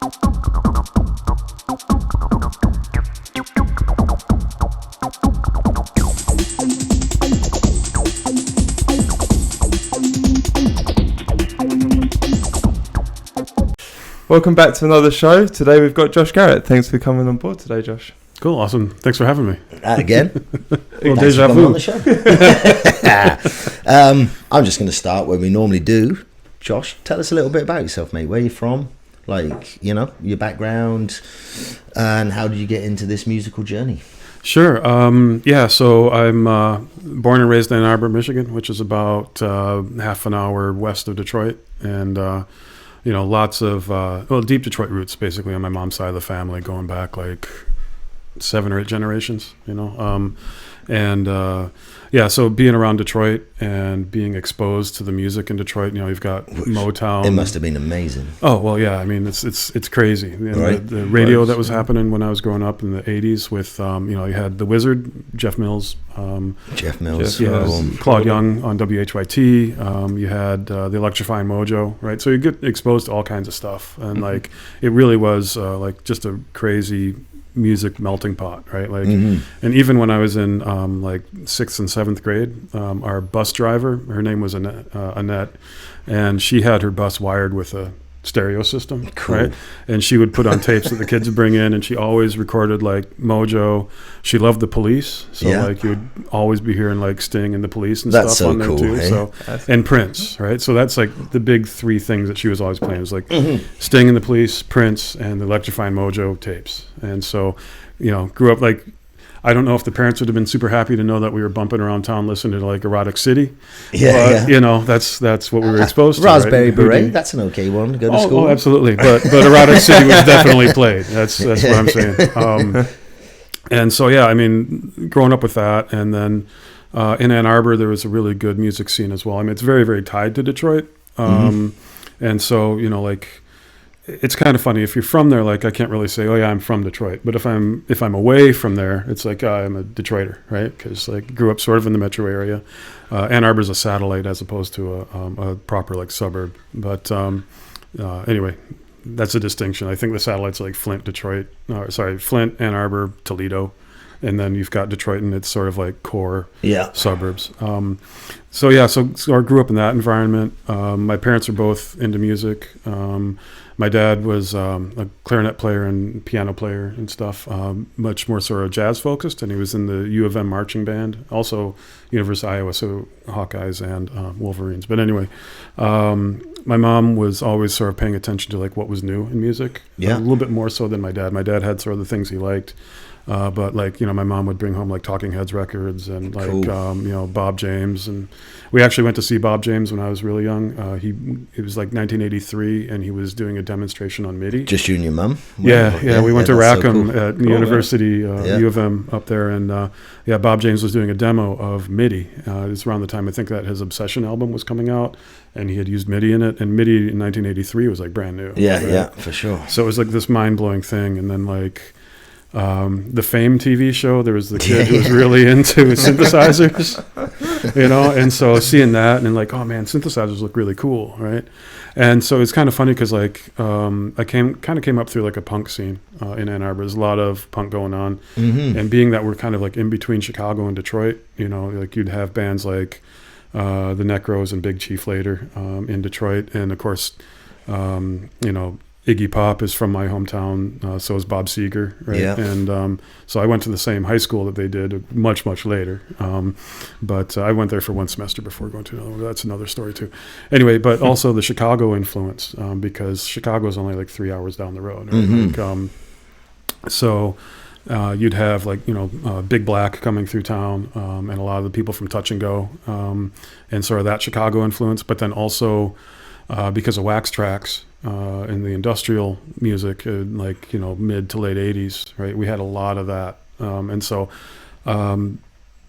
Welcome back to another show. Today we've got Josh Garrett. Thanks for coming on board today, Josh. Cool, awesome. Thanks for having me. Again. Well, deja vu. On the show. I'm just going to start where we normally do. Josh, tell us a little bit about yourself, mate. Where are you from? Like, you know, your background, and how did you get into this musical journey? Sure. So I'm born and raised in Ann Arbor, Michigan, which is about half an hour west of Detroit. And lots of deep Detroit roots basically on my mom's side of the family, going back like 7 or 8 generations, so being around Detroit and being exposed to the music in Detroit, you've got Motown. It must have been amazing. Oh well, yeah. I mean, it's crazy. Right. The radio that was happening when I was growing up in the '80s with you had the Wizard, Jeff Mills, Claude Young on WHYT. You had the Electrifying Mojo, right? So you get exposed to all kinds of stuff, and like it really was like just a crazy music melting pot, right? Like, and even when I was in like 6th and 7th grade, our bus driver, her name was Annette, and she had her bus wired with a stereo system, right? And she would put on tapes that the kids would bring in, and she always recorded like Mojo. She loved the Police, so like you would always be hearing like Sting and the Police and stuff on there too. Hey? So and Prince, right? So that's like the big 3 things that she was always playing. It was like Sting and the Police, Prince, and the Electrifying Mojo tapes. And so, grew up like, I don't know if the parents would have been super happy to know that we were bumping around town listening to like Erotic City. That's what we were exposed to. Raspberry Beret, that's an okay one to go to school. Oh, absolutely. But Erotic City was definitely played. That's what I'm saying. And so, I mean, growing up with that, and then in Ann Arbor, there was a really good music scene as well. I mean, it's very, very tied to Detroit. And so, like, it's kind of funny if you're from there. Like, I can't really say, "Oh yeah, I'm from Detroit." But if I'm away from there, it's like I'm a Detroiter, right? Because like grew up sort of in the metro area. Ann Arbor's a satellite as opposed to a proper like suburb. But anyway, that's a distinction. I think the satellite's like Flint, Flint, Ann Arbor, Toledo, and then you've got Detroit, and it's sort of like core suburbs. So I grew up in that environment. My parents are both into music. My dad was a clarinet player and piano player and stuff, much more sort of jazz focused, and he was in the U of M marching band, also University of Iowa, so Hawkeyes and Wolverines. But anyway, my mom was always sort of paying attention to like what was new in music, a little bit more so than my dad. My dad had sort of the things he liked. But like, my mom would bring home like Talking Heads records and like, Bob James. And we actually went to see Bob James when I was really young. It was like 1983 and he was doing a demonstration on MIDI. Just you and your mum? Yeah. We went to Rackham at the University, U of M up there. And Bob James was doing a demo of MIDI. It was around the time I think that his Obsession album was coming out, and he had used MIDI in it. And MIDI in 1983 was like brand new. Yeah, for sure. So it was like this mind blowing thing. And then like, the Fame TV show, there was the kid who was really into synthesizers, and so seeing that and like, oh man, synthesizers look really cool, right? And so it's kind of funny because like I came up through like a punk scene in Ann Arbor. There's a lot of punk going on, and being that we're kind of like in between Chicago and Detroit, like you'd have bands like the Necros and Big Chief later in Detroit, and of course Iggy Pop is from my hometown, so is Bob Seger, right? Yeah. And so I went to the same high school that they did much, much later. But I went there for 1 semester before going to another one. That's another story too. Anyway, but also the Chicago influence, because Chicago is only like 3 hours down the road. Right? Like, you'd have like, Big Black coming through town, and a lot of the people from Touch and Go, and sort of that Chicago influence, but then also because of Wax Trax, in the industrial music, like, mid to late 80s, right? We had a lot of that. And so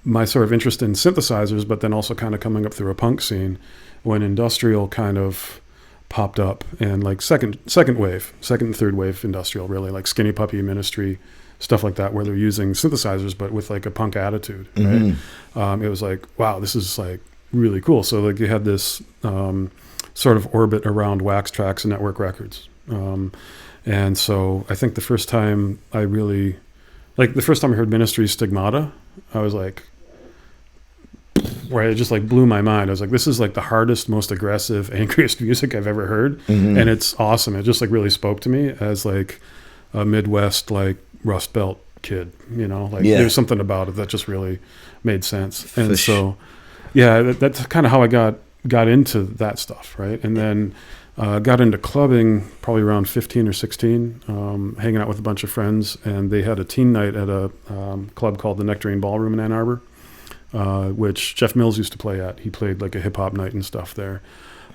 my sort of interest in synthesizers, but then also kind of coming up through a punk scene when industrial kind of popped up, and like second and third wave industrial, really, like Skinny Puppy, Ministry, stuff like that, where they're using synthesizers, but with like a punk attitude, right? It was like, wow, this is like really cool. So like you had this sort of orbit around Wax Trax and Network Records, And so I think the first time I heard Ministry's Stigmata, I was like, where it just like blew my mind. I was like, this is like the hardest, most aggressive, angriest music I've ever heard. Mm-hmm. And it's awesome. It just like really spoke to me as like a Midwest, like Rust Belt kid, like there's something about it that just really made sense. And so, yeah, that's kind of how I got into that stuff. Right. And then, got into clubbing probably around 15 or 16, hanging out with a bunch of friends, and they had a teen night at a club called the Nectarine Ballroom in Ann Arbor, which Jeff Mills used to play at. He played like a hip hop night and stuff there.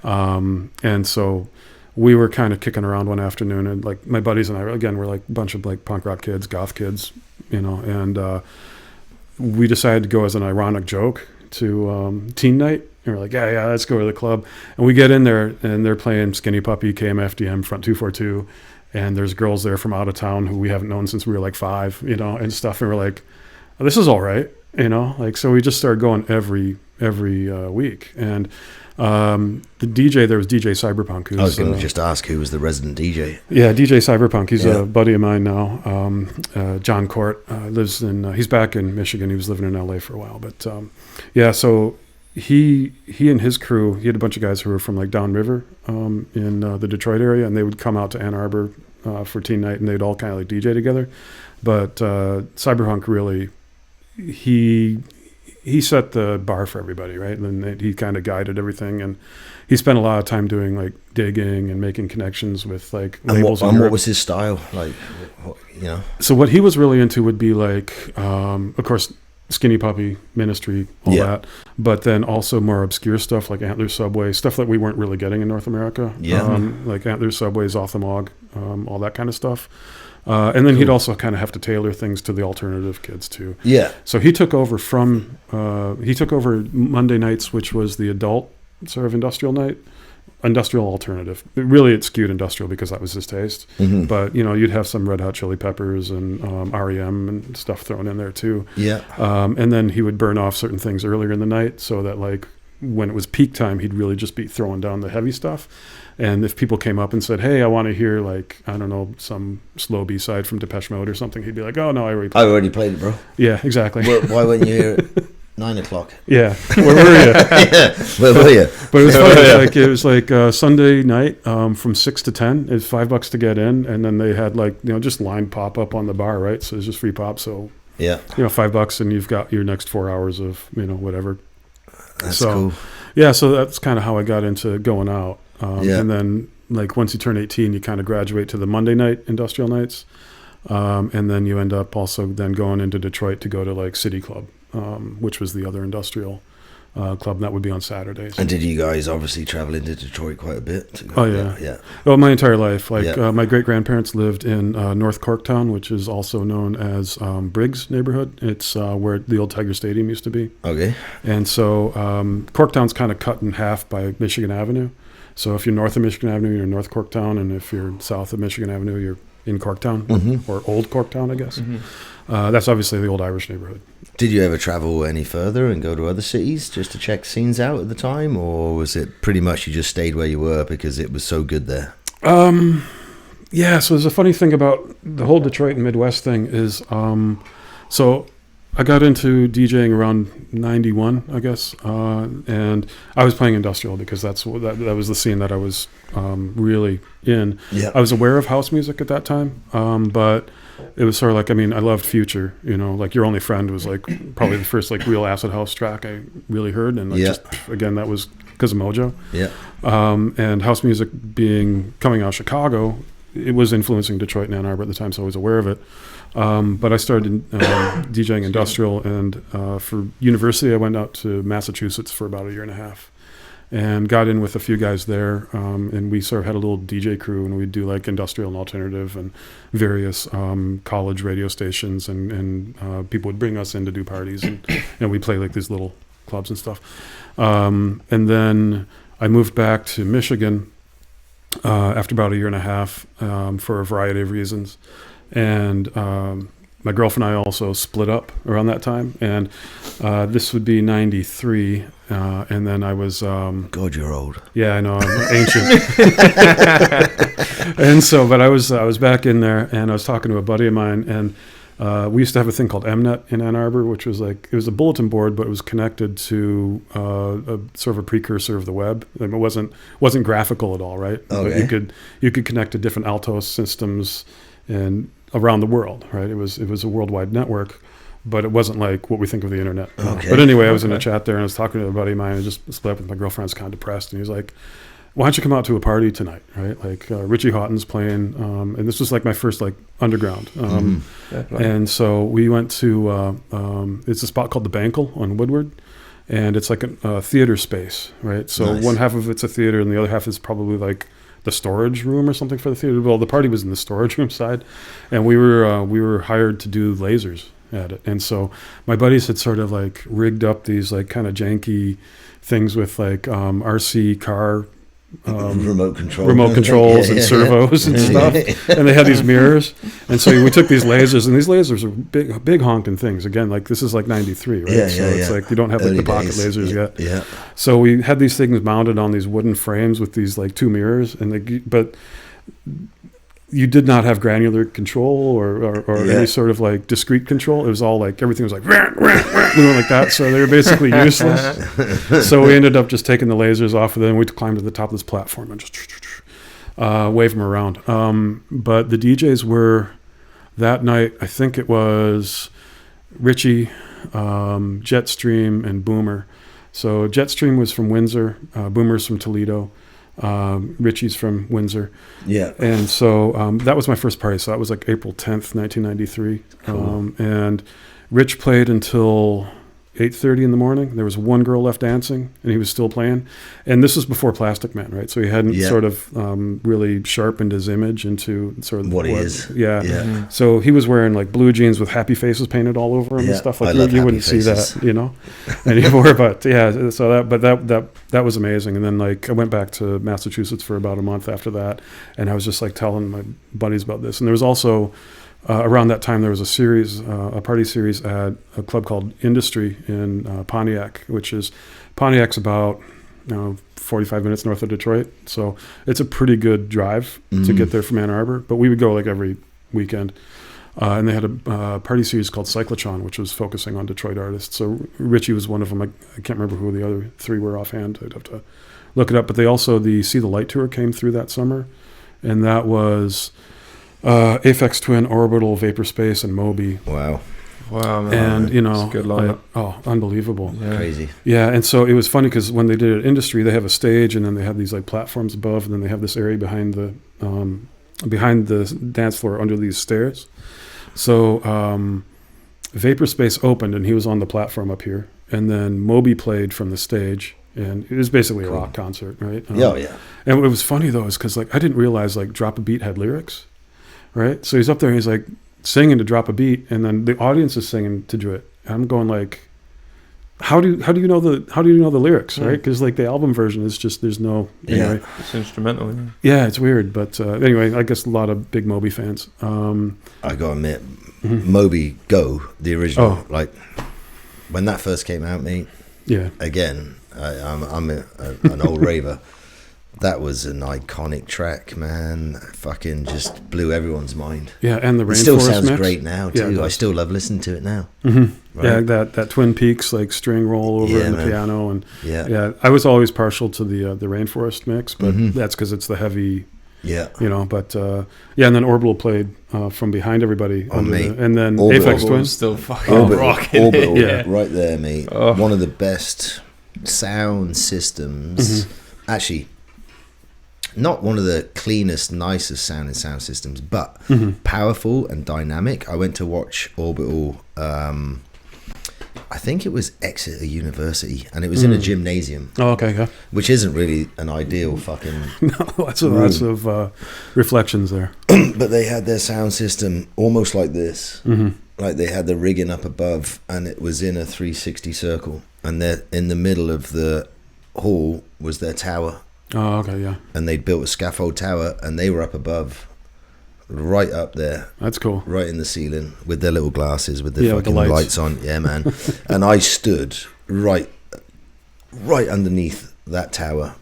And so we were kind of kicking around one afternoon, and like my buddies and I, again, were like a bunch of like punk rock kids, goth kids, and we decided to go as an ironic joke to teen night. And we're like, yeah, let's go to the club. And we get in there, and they're playing Skinny Puppy, KMFDM, Front 242. And there's girls there from out of town who we haven't known since we were like 5, and stuff. And we're like, oh, this is all right, so we just started going every week. And the DJ, there was DJ Cyberpunk. I was going to just ask who was the resident DJ. Yeah, DJ Cyberpunk. He's a buddy of mine now. John Court lives he's back in Michigan. He was living in LA for a while. But so he and his crew, he had a bunch of guys who were from like downriver in the Detroit area, and they would come out to Ann Arbor for teen night, and they'd all kind of like DJ together. But Cyberpunk really, he set the bar for everybody, right? And he kind of guided everything, and he spent a lot of time doing like digging and making connections with like labels. And what was his style like? So what he was really into would be like, of course, Skinny Puppy, Ministry, all that, but then also more obscure stuff like Antler Subway, stuff that we weren't really getting in North America. Like Antler Subways, Off the Mog, all that kind of stuff. And then he'd also kind of have to tailor things to the alternative kids too. Yeah. So he took over Monday nights, which was the adult sort of industrial alternative. Really, it skewed industrial because that was his taste. Mm-hmm. But you'd have some Red Hot Chili Peppers and REM and stuff thrown in there too. Yeah. And then he would burn off certain things earlier in the night, so that like when it was peak time, he'd really just be throwing down the heavy stuff. And if people came up and said, "Hey, I want to hear like, I don't know, some slow B-side from Depeche Mode or something," he'd be like, "Oh no, I already played it, bro." Yeah, exactly. Why weren't you here at 9 o'clock? Yeah, where were you? Where were you? But it was funny. It was like Sunday night from 6 to 10. It's $5 to get in, and then they had like just line pop up on the bar, right? So it's just free pop. So $5, and you've got your next 4 hours of whatever. That's cool. Yeah, so that's kind of how I got into going out. And then like once you turn 18, you kind of graduate to the Monday night industrial nights. And then you end up also then going into Detroit to go to like City Club, which was the other industrial club, and that would be on Saturdays. And did you guys obviously travel into Detroit quite a bit? Yeah. Well, my entire life. Like my great-grandparents lived in North Corktown, which is also known as Briggs neighborhood. It's where the old Tiger Stadium used to be. Okay. And so Corktown's kind of cut in half by Michigan Avenue. So if you're north of Michigan Avenue, you're in North Corktown, and if you're south of Michigan Avenue, you're in Corktown, or Old Corktown, I guess. Mm-hmm. That's obviously the old Irish neighborhood. Did you ever travel any further and go to other cities just to check scenes out at the time, or was it pretty much you just stayed where you were because it was so good there? Yeah, so there's a funny thing about the whole Detroit and Midwest thing is, so I got into DJing around 91, I guess, and I was playing industrial because that was the scene that I was really in. Yeah. I was aware of house music at that time, but it was sort of like, I loved Future, like Your Only Friend was like probably the first like real acid house track I really heard, and just again that was because of Mojo. Yeah. And house music coming out of Chicago, it was influencing Detroit and Ann Arbor at the time, so I was aware of it. But I started DJing industrial, and for university I went out to Massachusetts for about a year and a half and got in with a few guys there, and we sort of had a little DJ crew, and we'd do like industrial and alternative and various college radio stations, and people would bring us in to do parties, and we'd play like these little clubs and stuff. And then I moved back to Michigan after about a year and a half for a variety of reasons. And my girlfriend and I also split up around that time, and this would be 93, and then I was... God, you're old. Yeah, I know, I'm ancient. And so, but I was back in there, and I was talking to a buddy of mine, and we used to have a thing called MNet in Ann Arbor, which was like, it was a bulletin board, but it was connected to a sort of a precursor of the web. It wasn't graphical at all, right? Okay. But you could connect to different Altos systems and around the world, right? It was a worldwide network, but it wasn't like what we think of the internet. Okay. But anyway, I was in a chat there, and I was talking to a buddy of mine, and just split up with my girlfriend. I was kind of depressed, and he was like, why don't you come out to a party tonight, right? Like Richie Hawtin's playing, and this was like my first like underground. And so we went to, it's a spot called the Bankel on Woodward, and it's like a theater space, right? So Nice. one half of it's a theater, and the other half is probably like the storage room or something for the theater. Well, the party was in the storage room side, and we were hired to do lasers at it. And so my buddies had sort of like rigged up these like kind of janky things with like RC car remote controls and servos and stuff, and they had these mirrors, and so we took these lasers, and these lasers are big honking things. Again, like this is like '93, right? So it's like you don't have like the pocket lasers yet. Yeah. So we had these things mounted on these wooden frames with these like two mirrors, but you did not have granular control or any sort of like discrete control. It was all like everything was like like that. So they were basically useless. So we ended up just taking the lasers off of them. We climbed to the top of this platform and just wave them around. But the DJs were that night. I think it was Richie, Jetstream, and Boomer. So Jetstream was from Windsor. Boomer's from Toledo. Richie's from Windsor. Yeah. And so that was my first party. So that was like April 10th, 1993. Cool. And Rich played until 8:30 in the morning. There was one girl left dancing, and he was still playing. And this was before Plastic Man, right? So he hadn't sort of really sharpened his image into sort of what he is. Yeah. Yeah. So he was wearing like blue jeans with happy faces painted all over him and stuff like that. You wouldn't see that, you know, anymore. But yeah, so that was amazing. And then like I went back to Massachusetts for about a month after that, and I was just like telling my buddies about this. And there was also around that time, there was a party series at a club called Industry in Pontiac, Pontiac's about 45 minutes north of Detroit. So it's a pretty good drive to get there from Ann Arbor. But we would go like every weekend. And they had a party series called Cyclotron, which was focusing on Detroit artists. So Richie was one of them. I can't remember who the other three were offhand. I'd have to look it up. But they also, the See the Light tour came through that summer. And that was Aphex Twin, Orbital, Vaporspace, and Moby. Wow, man. And, you know, good lineup. Unbelievable. Yeah. Crazy. Yeah, and so it was funny because when they did it Industry, they have a stage, and then they have these like platforms above, and then they have this area behind the dance floor under these stairs. So Vaporspace opened, and he was on the platform up here, and then Moby played from the stage. And it was basically a rock concert, right? Yeah. And what was funny though is because like I didn't realize like Drop a Beat had lyrics, right? So he's up there and he's like singing to Drop a Beat, and then the audience is singing to it. I'm going like, how do you know the lyrics, right? Because like the album version is just there's no anyway. It's instrumental. Yeah, it's weird, but anyway, I guess a lot of big Moby fans. I gotta admit, Moby Go, the original, like when that first came out, mate. Yeah. Again, I'm an old raver. That was an iconic track, man. Fucking just blew everyone's mind. Yeah, and the Rainforest It still sounds mix. great now too. Yeah, I still love listening to it now. Mm-hmm. Right? Yeah, that Twin Peaks like string roll over in the piano, and I was always partial to the Rainforest mix, but that's because it's the heavy. Yeah, you know, but and then Orbital played from behind everybody, and then Aphex Twin still fucking rocking. Orbital, right there, mate. One of the best sound systems, actually. Not one of the cleanest, nicest sounding sound systems, but powerful and dynamic. I went to watch Orbital, I think it was Exeter University, and it was in a gymnasium. Oh, okay, yeah. Which isn't really an ideal fucking... No, lots of reflections there. But they had their sound system almost like this. Like they had the rigging up above, and it was in a 360 circle. And in the middle of the hall was their tower. Oh, okay, yeah. And they'd built a scaffold tower, and they were up above, right up there. That's cool. Right in the ceiling with their little glasses with the fucking lights on. Yeah, man. And I stood right underneath that tower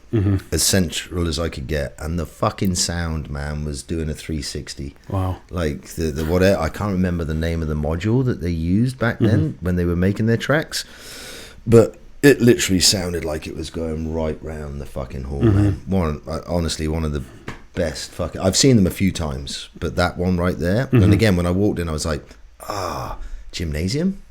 as central as I could get, and the fucking sound, man, was doing a 360. Wow. Like the whatever, I can't remember the name of the module that they used back then when they were making their tracks, but it literally sounded like it was going right round the fucking hall, man. Honestly, one of the best fucking, I've seen them a few times, but that one right there, and again, when I walked in, I was like, gymnasium?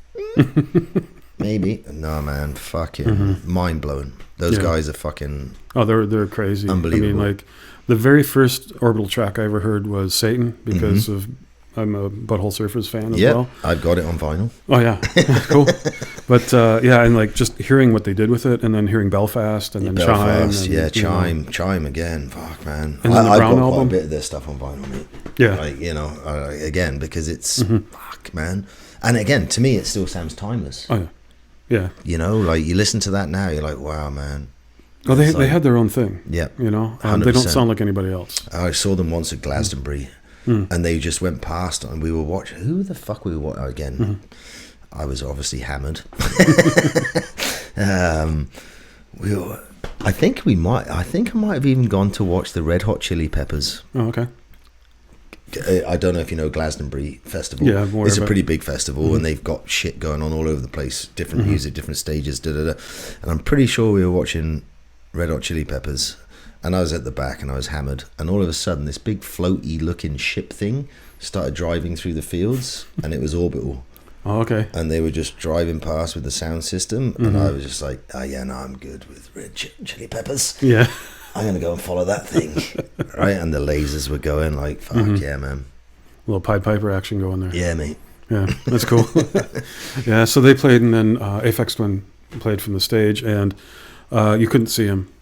Maybe. No, man, fucking mind-blowing. Those guys are fucking... Oh, they're crazy. Unbelievable. I mean, like, the very first Orbital track I ever heard was Satan, because of... I'm a Butthole Surfers fan as well. I've got it on vinyl. Oh, yeah. Cool. But, and, like, just hearing what they did with it, and then hearing Belfast, and then Belfast, Chime. And, Chime again. Fuck, man. And then the Brown album. Quite a bit of their stuff on vinyl, mate. Yeah. Like, again, because it's... Fuck, man. And again, to me, it still sounds timeless. Oh, yeah. Yeah. Like, you listen to that now, you're like, wow, man. Oh, they had their own thing. Yeah. They don't sound like anybody else. I saw them once at Glastonbury. And they just went past, and we were watching. Who the fuck we were watching again? I was obviously hammered. I think I might have even gone to watch the Red Hot Chili Peppers. Oh, okay. I don't know if you know Glastonbury Festival. Yeah, it's a pretty big festival, and they've got shit going on all over the place. Different music, different stages, And I'm pretty sure we were watching Red Hot Chili Peppers. And I was at the back and I was hammered. And all of a sudden, this big floaty looking ship thing started driving through the fields, and it was Orbital. Oh, okay. And they were just driving past with the sound system. And I was just like, I'm good with Red Chili Peppers. Yeah. I'm going to go and follow that thing. Right? And the lasers were going like, fuck yeah, man. A little Pied Piper action going there. Yeah, mate. Yeah, that's cool. Yeah, so they played, and then Aphex Twin played from the stage, and you couldn't see him.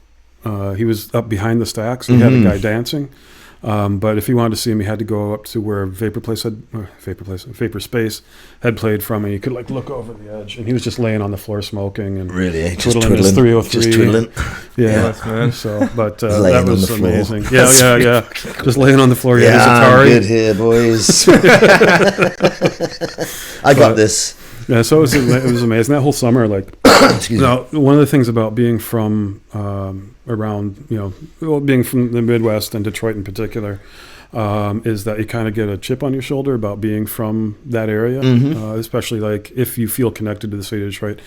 He was up behind the stacks. He had a guy dancing, but if you wanted to see him, you had to go up to where Vapor Space had played from, and you could like look over the edge. And he was just laying on the floor smoking and really twiddling his 303. Just twiddling. Yeah, man. So, but that was on the amazing. Floor. Yeah. Just laying on the floor. Yeah, I'm good here, boys. I got this. Yeah, so it was amazing that whole summer. Like, now, one of the things about being from being from the Midwest and Detroit in particular, is that you kind of get a chip on your shoulder about being from that area, especially like if you feel connected to the city of Detroit.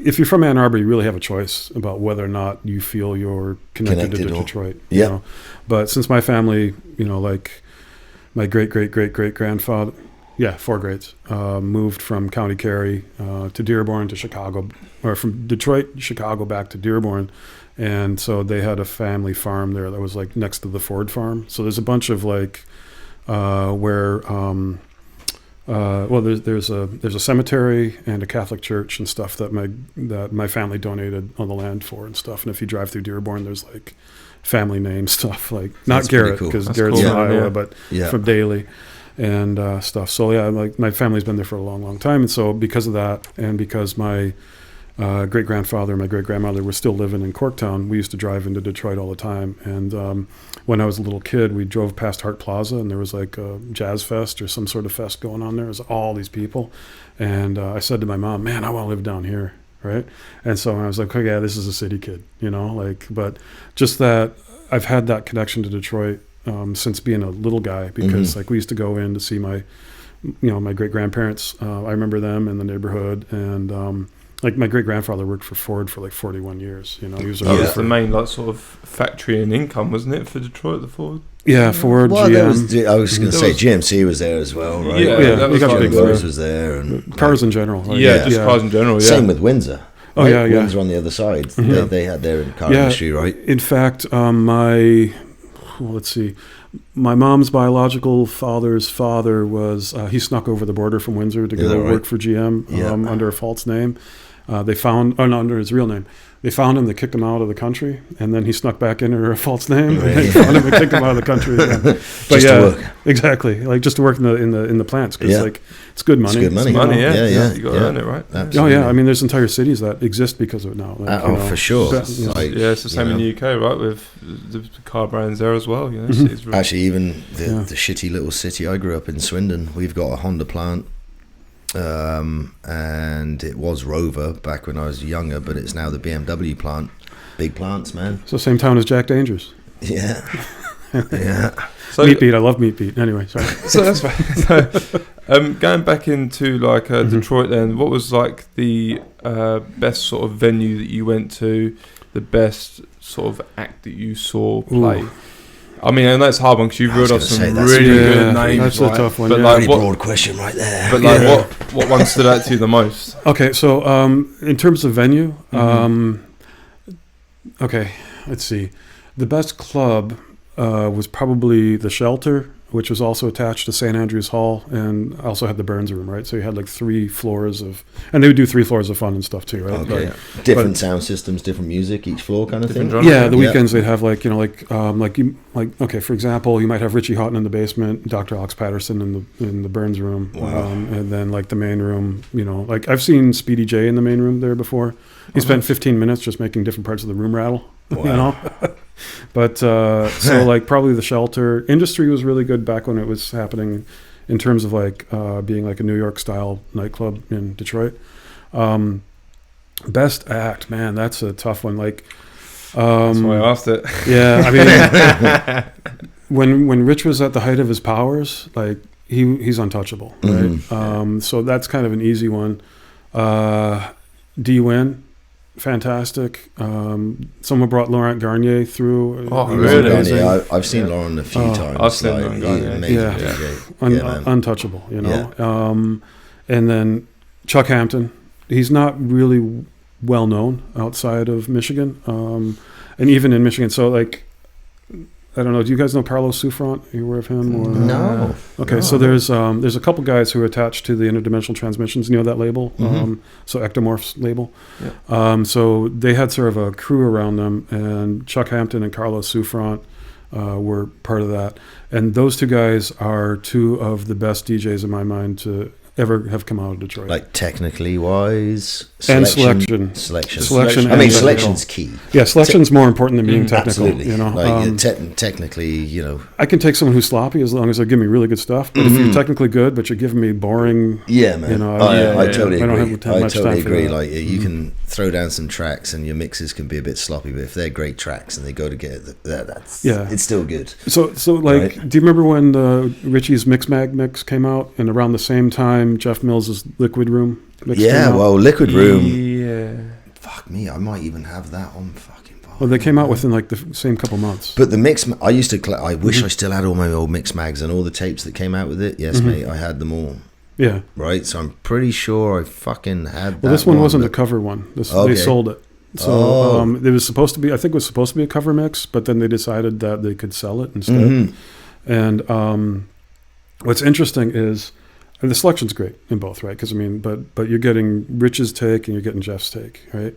If you're from Ann Arbor, you really have a choice about whether or not you feel you're connected to Detroit. Yeah. But since my family, like my great-great-great-great-grandfather, 4 grades, moved from County Kerry to Dearborn to Chicago, or from Detroit, Chicago back to Dearborn. And so they had a family farm there that was like next to the Ford farm. So there's a bunch of like there's a cemetery and a Catholic church and stuff that my family donated on the land for and stuff. And if you drive through Dearborn, there's like family name stuff, like not That's Garrett cool. because That's Garrett's cool. from Iowa, but from Daly and stuff. So yeah, like my family's been there for a long, long time. And so because of that, and because my great-grandfather and my great-grandmother were still living in Corktown, we used to drive into Detroit all the time. And when I was a little kid, we drove past Hart Plaza, and there was like a jazz fest or some sort of fest going on there. It was all these people. And I said to my mom, man, I want to live down here, right? And so I was like, okay, yeah, this is a city kid, but just that I've had that connection to Detroit since being a little guy, because like we used to go in to see my great-grandparents. I remember them in the neighborhood, and like my great-grandfather worked for Ford for like 41 years. He was that was the main like sort of factory and income, wasn't it, for Detroit, the Ford? Yeah, Ford, well, GM. I was going to say GMC was there as well, right? Yeah, that was got big Rose was there, and cars in general. Right? Just cars in general. Yeah. Same with Windsor. Oh right? yeah. Windsor on the other side. They had their car industry, right? In fact, my mom's biological father's father was he snuck over the border from Windsor to go work for GM under a false name. They found, under his real name. They found him, they kicked him out of the country, and then he snuck back in under a false name. And they found him and kicked him out of the country again. But just to work. Exactly, like just to work in the plants, because like it's good money. It's good money. It's money, yeah. You got to earn it, right? Absolutely. Oh yeah, I mean, there's entire cities that exist because of it now. Like, for sure. It's the same in the UK, right? With the car brands there as well. It's really actually, even the shitty little city I grew up in, Swindon, we've got a Honda plant. And it was Rover back when I was younger, but it's now the BMW plant. Big plants, man. So same town as Jack Dangers. Yeah. Yeah. So, Meat Beat, I love Meat Beat. Anyway, sorry. So that's fine. So, going back into like Detroit, then, what was like the best sort of venue that you went to? The best sort of act that you saw play? Ooh. I mean, and that's a hard one because you've reeled off some really good names. That's a tough one. But like, broad question right there. But like, what one stood out to you the most? Okay, so in terms of venue, okay, let's see. The best club was probably the Shelter, which was also attached to St. Andrews Hall, and also had the Burns Room, right? So you had like 3 floors of, and they would do 3 floors of fun and stuff too, right? Okay. Different sound systems, different music, each floor kind of thing. Genres. Yeah, the weekends they'd have like, you know, okay, for example, you might have Richie Hawtin in the basement, Dr. Alex Patterson in the Burns Room, and then like the main room, you know, like I've seen Speedy J in the main room there before. He spent 15 minutes just making different parts of the room rattle, you know. But so like probably the Shelter. Industry was really good back when it was happening in terms of like being like a New York style nightclub in Detroit. Best act, man, that's a tough one. Like that's why I asked it. Yeah, I mean when Rich was at the height of his powers, like he's untouchable, right? So that's kind of an easy one. D-Win. Fantastic. Someone brought Laurent Garnier through. Oh, really? I've seen Laurent a few times. I've seen Laurent Garnier. Untouchable, you know. Yeah. And then Chuck Hampton. He's not really well known outside of Michigan, and even in Michigan. So, like, I don't know. Do you guys know Carlos Souffrant? Are you aware of him? Or? No. Okay, so there's a couple guys who are attached to the Interdimensional Transmissions. You know that label? So Ectomorph's label. Yeah. So they had sort of a crew around them, and Chuck Hampton and Carlos Souffrant were part of that. And those 2 guys are 2 of the best DJs in my mind to ever have come out of Detroit. Like technically wise, selection. I mean, selection's key. Yeah, selection's more important than being technical. Absolutely. You know, like technically, you know, I can take someone who's sloppy as long as they give me really good stuff. But if you're technically good, but you're giving me boring, yeah, man, you know, I totally agree. I don't have much time for that. Like you can throw down some tracks, and your mixes can be a bit sloppy, but if they're great tracks and they go together, it's still good. So like, right? Do you remember when Richie's Mixmag mix came out, and around the same time Jeff Mills's Liquid Room mix came out? Well, Liquid Room. Yeah. Fuck me, I might even have that on fucking vinyl. Well, they came out within like the same couple months. But the mix, I used to. I wish I still had all my old mix mags and all the tapes that came out with it. Yes, mate, I had them all. Yeah. Right, so I'm pretty sure I fucking had. Well, this one wasn't a cover one. They sold it. So it was supposed to be. I think it was supposed to be a cover mix, but then they decided that they could sell it instead. And what's interesting is. And the selection's great in both, right? Because I mean, but you're getting Rich's take and you're getting Jeff's take, right?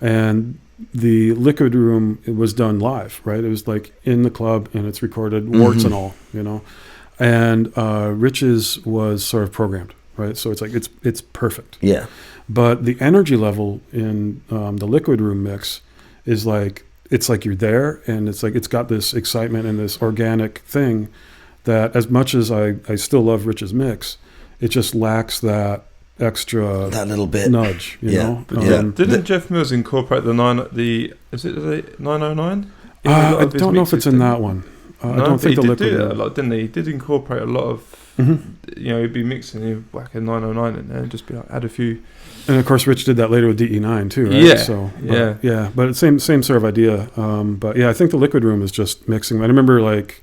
And the Liquid Room, it was done live, right? It was like in the club and it's recorded, warts and all, you know. And Rich's was sort of programmed, right? So it's like it's perfect. Yeah. But the energy level in the Liquid Room mix is like it's like you're there, and it's like it's got this excitement and this organic thing that, as much as I still love Rich's mix. It just lacks that little bit nudge, you know. Didn't Jeff Mills incorporate the 909? I don't know if it's in that one. I don't think the Liquid did a lot, didn't he? He did incorporate a lot of, you know, he'd be mixing, he'd whack a 909 in there and just be like, add a few. And of course, Rich did that later with DE9 too, right? Yeah. So, but it's same sort of idea. But yeah, I think the Liquid Room is just mixing. I remember like.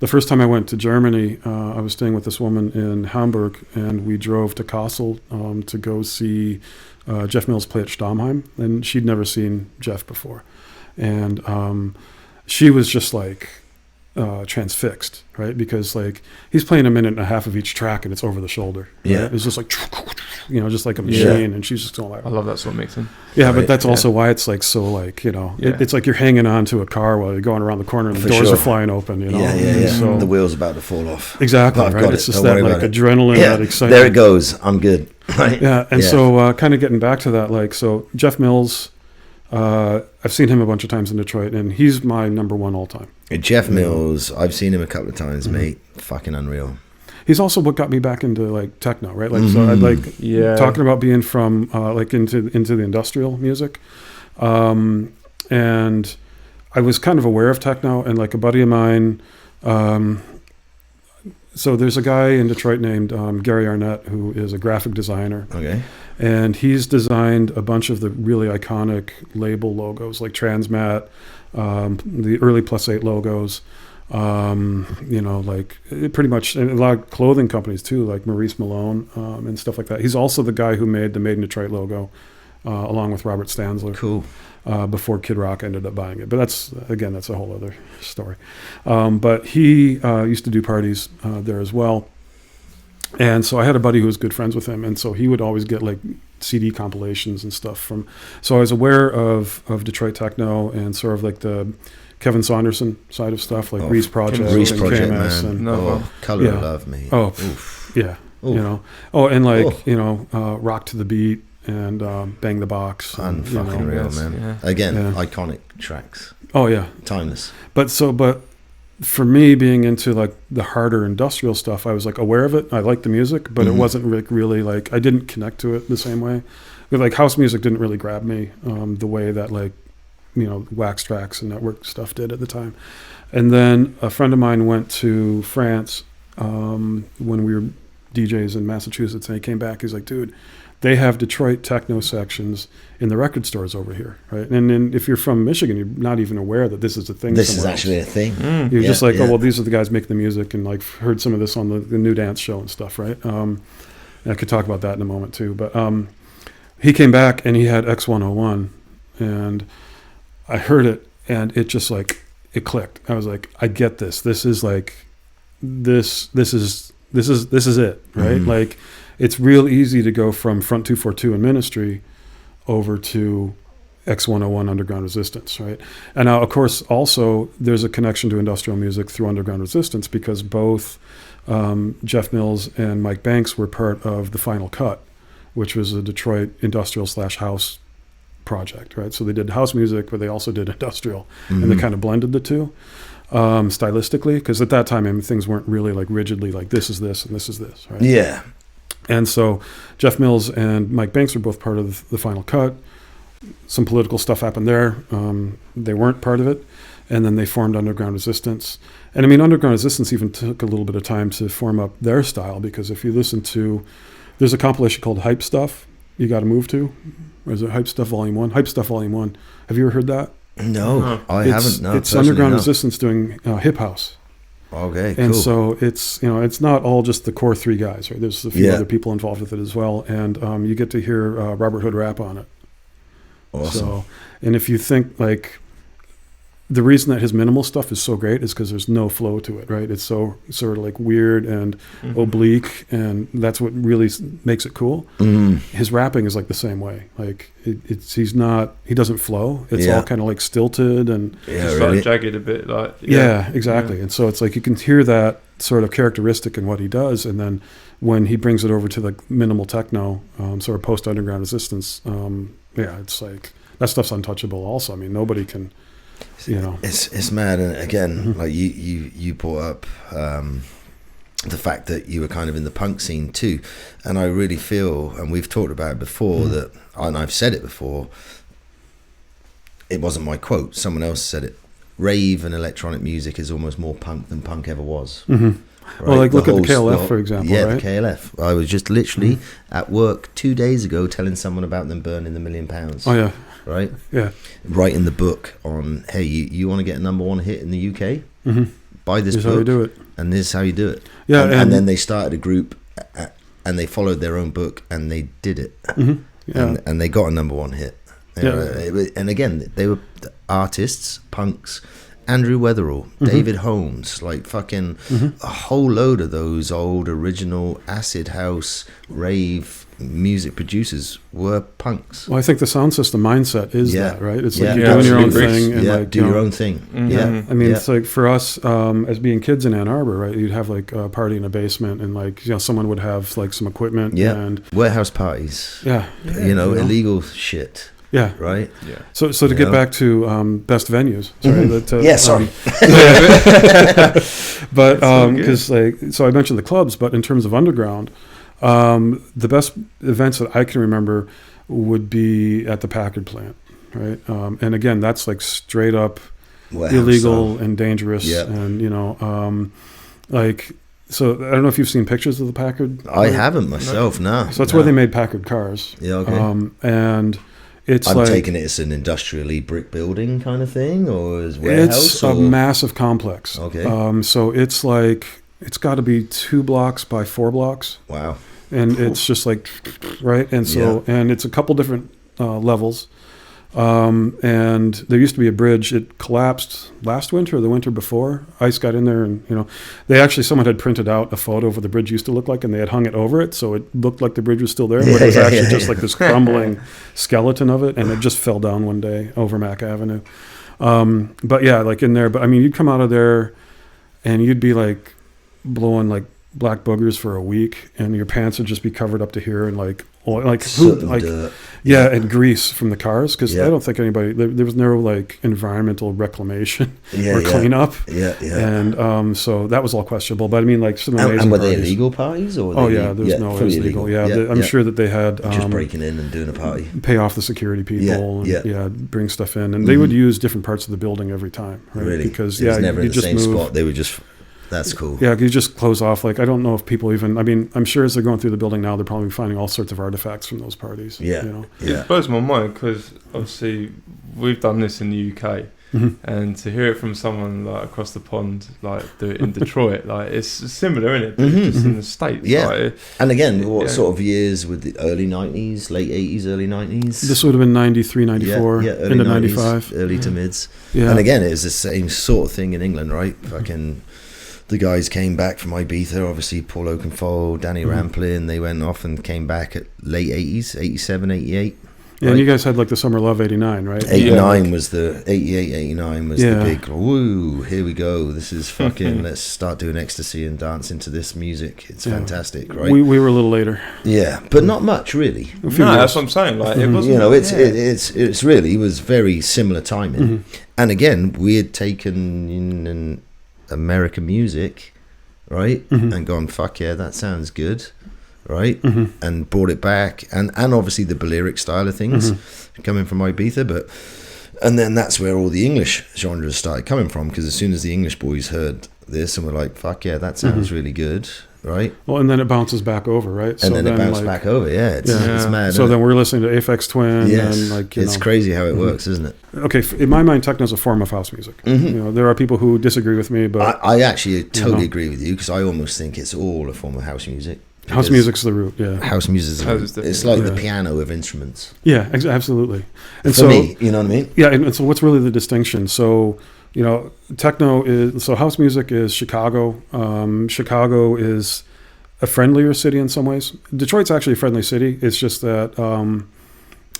The first time I went to Germany, I was staying with this woman in Hamburg, and we drove to Kassel to go see Jeff Mills play at Stammheim, and she'd never seen Jeff before. And she was just like transfixed, right? Because like he's playing a minute and a half of each track, and it's over the shoulder. Right? Yeah, it's just like, you know, just like a machine, and she's just going like, I love that sort of mixing. Yeah, but that's also why it's like so like, you know, it's like you're hanging on to a car while you're going around the corner and the doors are flying open, you know. Yeah. So the wheel's about to fall off. Exactly, right? It's just that like adrenaline, that excitement. There it goes. I'm good. Right? Yeah, and so kind of getting back to that, like, so Jeff Mills, I've seen him a bunch of times in Detroit, and he's my number one all time. Jeff Mills, I've seen him a couple of times, mate. Fucking unreal. He's also what got me back into like techno, right? Like, so I'd like talking about being from like into the industrial music. And I was kind of aware of techno, and like a buddy of mine, so there's a guy in Detroit named Gary Arnett, who is a graphic designer. Okay. And he's designed a bunch of the really iconic label logos, like Transmat, the early Plus 8 logos, like pretty much, and a lot of clothing companies too, like Maurice Malone and stuff like that. He's also the guy who made the Made in Detroit logo, along with Robert Stanzler. Cool. Before Kid Rock ended up buying it. But that's a whole other story. But he used to do parties there as well. And so I had a buddy who was good friends with him. And so he would always get like CD compilations and stuff from. So I was aware of Detroit techno and sort of like the Kevin Saunderson side of stuff, like Reese Project, Reese and Project, KMS, man. and Color of Love, mate. Oh, Oof. yeah. Oof. And like Rock to the Beat and Bang the Box. Unfucking real, man. Yeah. Again, iconic tracks. Oh yeah, timeless. But for me, being into like the harder industrial stuff, I was like aware of it. I liked the music, but it wasn't really like, I didn't connect to it the same way. But like house music didn't really grab me the way that like, Wax Trax and Network stuff did at the time. And then a friend of mine went to France when we were DJs in Massachusetts, and he came back. He's like, dude, they have Detroit techno sections in the record stores over here, right? And then if you're from Michigan, you're not even aware that this is a thing. This is actually a thing. You're just like, oh, well, these are the guys making the music, and like heard some of this on the New Dance show and stuff, right? And I could talk about that in a moment too. But he came back and he had X101, and I heard it, and it just like, it clicked. I was like, I get this. This is like, this is it, right? Like, it's real easy to go from Front 242 and Ministry over to X101 Underground Resistance, right? And now, of course, also there's a connection to industrial music through Underground Resistance, because both Jeff Mills and Mike Banks were part of The Final Cut, which was a Detroit industrial/house project, right? So they did house music, but they also did industrial, and they kind of blended the two stylistically, because at that time, things weren't really like rigidly like this is this and this is this, right? Yeah. And so Jeff Mills and Mike Banks were both part of The Final Cut. Some political stuff happened there. They weren't part of it. And then they formed Underground Resistance. And I mean, Underground Resistance even took a little bit of time to form up their style, because if you listen to, there's a compilation called Hype Stuff You Gotta Move To. Or is it Hype Stuff Volume 1? Hype Stuff Volume 1. Have you ever heard that? No, I haven't. No, it's Underground Resistance doing hip house. Okay, cool. And so it's, it's not all just the core three guys, right? There's a few other people involved with it as well. And you get to hear Robert Hood rap on it. Awesome. So, and if you think like, the reason that his minimal stuff is so great is because there's no flow to it, right? It's so sort of like weird and oblique, and that's what really makes it cool. His rapping is like the same way. Like he doesn't flow. It's all kind of like stilted and like jagged a bit, like exactly. Yeah. And so it's like you can hear that sort of characteristic in what he does, and then when he brings it over to the minimal techno, sort of post Underground Resistance, it's like that stuff's untouchable. Also, I mean, nobody can. It's mad. And again, like you brought up the fact that you were kind of in the punk scene too, and I really feel, and we've talked about it before, that, and I've said it before, it wasn't my quote, someone else said it, rave and electronic music is almost more punk than punk ever was. Right? Well, like look at the KLF, for example. Yeah, right? the KLF. I was just literally at work 2 days ago telling someone about them burning £1 million. Oh yeah. Right? Yeah. Writing the book on, hey, you want to get a number one hit in the UK? Buy this book. How you do it. And this is how you do it. Yeah. And then they started a group and they followed their own book and they did it. And they got a number one hit. And again, they were artists, punks, Andrew Weatherall, David Holmes, like fucking a whole load of those old original acid house rave music producers were punks. Well, I think the sound system mindset is that, right? It's like you're doing your own thing. And like, do your own thing. I mean, it's like for us, as being kids in Ann Arbor, right? You'd have like a party in a basement, and like someone would have like some equipment. And warehouse parties. Illegal shit. Yeah. Right. Yeah. So to get back to best venues. Sorry. But because so I mentioned the clubs, but in terms of underground, the best events that I can remember would be at the Packard plant. right? And again, that's like straight up Wow, illegal so- and dangerous, Yeah. and like. So I don't know if you've seen pictures of the Packard. I haven't myself, no. So that's where they made Packard cars. Yeah, okay. And it's I'm like taking it as an industrially brick building kind of thing, or as warehouse? it's a massive complex. Okay. So it's like it's got to be 2 blocks by 4 blocks, Wow. and it's just like right. And so and it's a couple different levels. And there used to be a bridge. It collapsed last winter or the winter before. Ice got in there, and someone had printed out a photo of what the bridge used to look like, and they had hung it over it, so it looked like the bridge was still there, but it was actually just like this crumbling skeleton of it, and it just fell down one day over Mack Avenue. But yeah, like in there. But I mean, you'd come out of there, and you'd be like blowing like black boogers for a week, and your pants would just be covered up to here, and like oil, Dirt. and grease from the cars, because Yeah. I don't think anybody there was no like environmental reclamation Yeah, or yeah. cleanup, Yeah, yeah. and so that was all questionable. But I mean, like some amazing And were they parties. illegal parties? Or were Oh they, yeah, there's no it fully was legal. Yeah, Yeah, I'm yeah. sure that they had Just breaking in and doing a party. pay off the security people, Yeah, and bring stuff in, and they would use different parts of the building every time, right? Really? Because it was never you in the just same move. spot. They were just. That's cool. Yeah, you just close off. Like, I don't know if people even. I mean, I'm sure as they're going through the building now, they're probably finding all sorts of artifacts from those parties. Yeah. It blows my mind because obviously we've done this in the UK, and to hear it from someone like across the pond, like do it in Detroit, like it's similar, isn't it? But just in the States. Yeah. Like, And again, what sort of years with the early 90s, late 80s, early 90s? This would have been 93, 94, early into 90s, 95. early to mids. Yeah. And again, it was the same sort of thing in England, right? Fucking the guys came back from Ibiza, obviously Paul Oakenfold, Danny Ramplin, they went off and came back at late 80s, 87, 88. Yeah, and you guys had like the Summer Love 89, right? 89 was the 88, 89 was Yeah. the big woo, here we go, this is fucking let's start doing ecstasy and dance into this music. It's fantastic, right? We were a little later. Yeah, but not much really. no, that's what I'm saying. Like it wasn't. You know, it's really was very similar timing. And again, we had taken in American music, right, and gone, fuck yeah, that sounds good, right, and brought it back, and obviously the Balearic style of things coming from Ibiza, and then that's where all the English genres started coming from, because as soon as the English boys heard this and were like, fuck yeah, that sounds really good, right, Well, and then it bounces back over, right? and then it bounced back over. It's mad. So isn't then it? we're listening to Aphex Twin, and like it's crazy how it works, isn't it? Okay, in my mind, techno is a form of house music. There are people who disagree with me, but I actually totally agree with you, because I almost think it's all a form of house music. house music's the root. Yeah, House music it's like the piano of instruments. yeah, absolutely. And For me, you know what I mean? Yeah, and so what's really the distinction? So, techno is, so house music is Chicago. Chicago is a friendlier city in some ways. Detroit's actually a friendly city. It's just that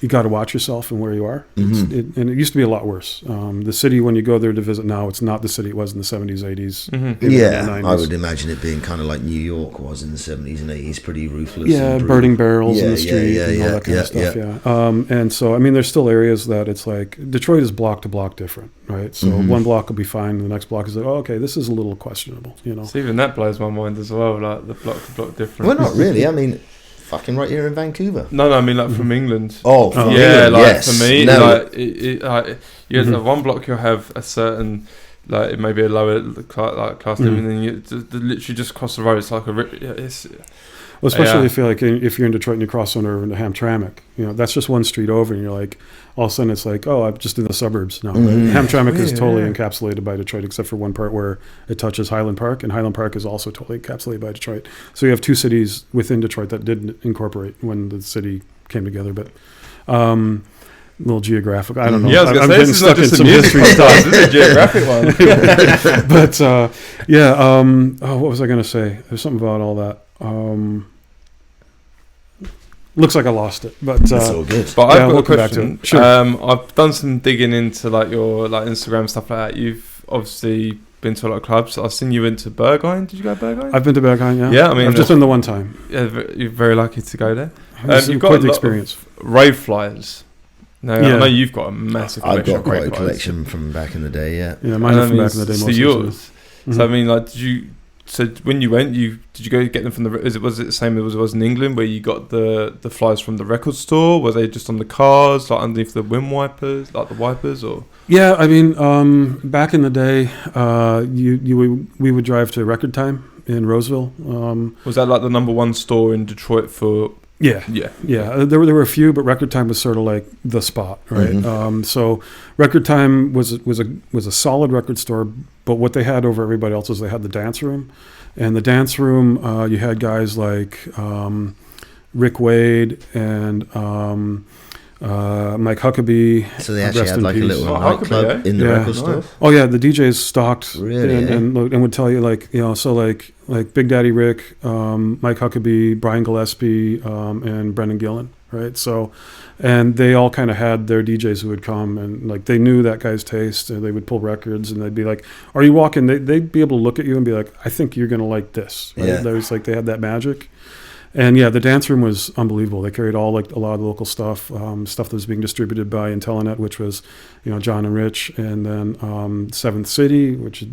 you got to watch yourself and where you are. And it used to be a lot worse. The city, when you go there to visit now, it's not the city it was in the 70s, 80s. Yeah, the 90s. I would imagine it being kind of like New York was in the 70s and 80s, pretty ruthless. Yeah, and burning barrels in the street and all yeah, that kind of stuff. Yeah. And so, I mean, there's still areas that it's like Detroit is block to block different, right? So one block will be fine, and the next block is like, oh, okay, this is a little questionable, So even that blows my mind as well, like the block to block difference. Well, not really. I mean, fucking right here in Vancouver. No, I mean like from England. Oh, from yeah, England, like yes. for me, No. like you have one block, you'll have a certain, like it may be a lower class living, and then you literally just cross the road. It's like Well, especially if you're in Detroit and you cross under into Hamtramck, that's just one street over, and you're like, all of a sudden it's like, oh, I'm just in the suburbs now. Hamtramck is totally encapsulated by Detroit, except for one part where it touches Highland Park, and Highland Park is also totally encapsulated by Detroit. So you have two cities within Detroit that didn't incorporate when the city came together, but. A little geographic. I don't know. Yeah, I was I'm going to say, getting this is stuck not in just a some music history stuff. This is a geographic one. But what was I going to say? There's something about all that. Looks like I lost it, but It's all good. But I've got we'll a come back to question. it. Sure. I've done some digging into like your like Instagram stuff like that. You've obviously been to a lot of clubs. I've seen you went to Berghain. Did you go to Berghain? I've been to Berghain, yeah. Yeah, I mean, I've just been the one time. Yeah, you're very lucky to go there. You've got the experience. Rave flyers. No, Yeah. I know you've got a massive I've collection. got of quite rave a flyers. collection from back in the day, yeah. Yeah, mine are from back in the day. So Mostly, yours. Mhm. So I mean, like, did you So when you went, did you go get them from the? Was it the same as it was in England, where you got the flyers from the record store? Were they just on the cars, like underneath the wind wipers, like the wipers, or? Yeah, I mean, back in the day, we would drive to Record Time in Roseville. Was that like the number one store in Detroit for? Yeah. There were a few, but Record Time was sort of like the spot, right? Mm-hmm. So Record Time was a solid record store, but what they had over everybody else was they had the dance room, and the dance room you had guys like Rick Wade and Mike Huckabee. So they actually had like a little nightclub in the record store. Oh yeah, the DJs stocked really, and would tell you like so like Big Daddy Rick, Mike Huckabee, Brian Gillespie, and Brendan Gillen, right? So, and they all kind of had their DJs who would come and like they knew that guy's taste, and they would pull records, and they'd be like, "Are you walking?" They'd be able to look at you and be like, "I think you're gonna like this." Right? Yeah. There's like they had that magic. And yeah, the dance room was unbelievable. They carried all like a lot of the local stuff, stuff that was being distributed by Intellinet, which was, John and Rich, and then Seventh City, which is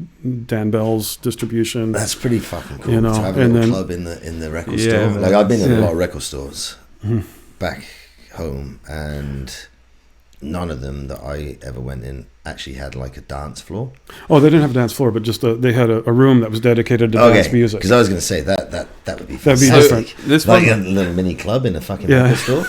Dan Bell's distribution. That's pretty fucking cool. To have a little club in the record store. Like I've been in a lot of record stores back home, and none of them that I ever went in actually had like a dance floor. Oh, they didn't have a dance floor, but just they had a room that was dedicated to dance music. Because I was going to say that would be that'd be different. Like a little mini club in a fucking record store.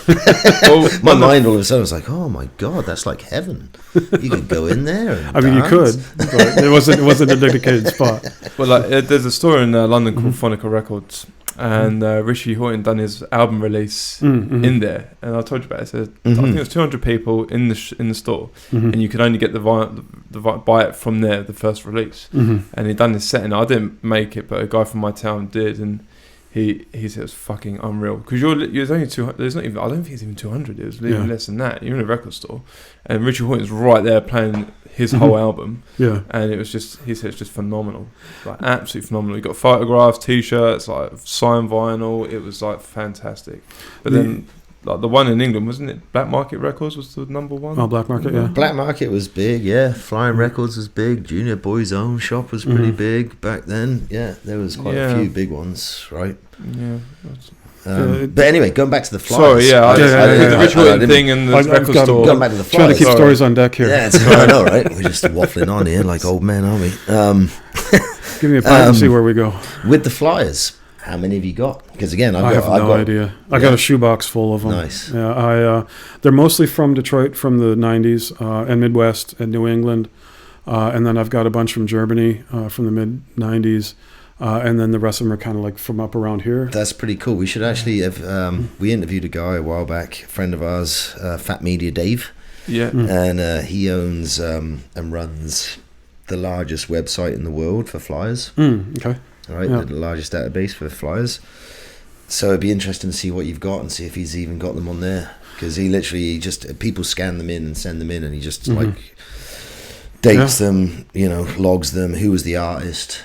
My mind all of a sudden was like, oh my god, that's like heaven. You could go in there. And I mean, you could, but it wasn't a dedicated spot. Well, like there's a store in London called Phonica Records. And Richie Hawtin done his album release in there, and I told you about it. So I think it was 200 people in the store, and you could only get the buy it from there, the first release. And he done his set, and I didn't make it, but a guy from my town did, and he said it was fucking unreal because there's only 200. There's not even. I don't think it's even 200. It was even less than that. You're in a record store, and Richie Hawtin's right there playing his whole album, and it was just, he said it's just phenomenal, like absolutely phenomenal. You got photographs, t-shirts, like signed vinyl. It was like fantastic. But then like the one in England, wasn't it? Black Market Records was the number one. Oh, Black Market, yeah. Black Market was big, yeah. Flying Records was big. Junior Boy's Own Shop was pretty big back then. Yeah, there was quite a few big ones, right? Yeah. But anyway, going back to the flyers. Sorry, the Rich Hawtin thing and the record store. Going back to the flyers. Trying to keep stories on deck here. Yeah, I know, right? We're just waffling on here like old men, aren't we? Give me a plan to see where we go. With the flyers, how many have you got? Because again, I have no idea. I got a shoebox full of them. Nice. Yeah, they're mostly from Detroit, from the 90s, and Midwest and New England. And then I've got a bunch from Germany from the mid-90s. And then the rest of them are kind of like from up around here. That's pretty cool. We should actually have. We interviewed a guy a while back, a friend of ours, Fat Media Dave. Yeah. And he owns and runs the largest website in the world for flyers. Okay. All right, the largest database for flyers. So it'd be interesting to see what you've got and see if he's even got them on there. Because he literally just, people scan them in and send them in, and he just like dates them, logs them, who was the artist,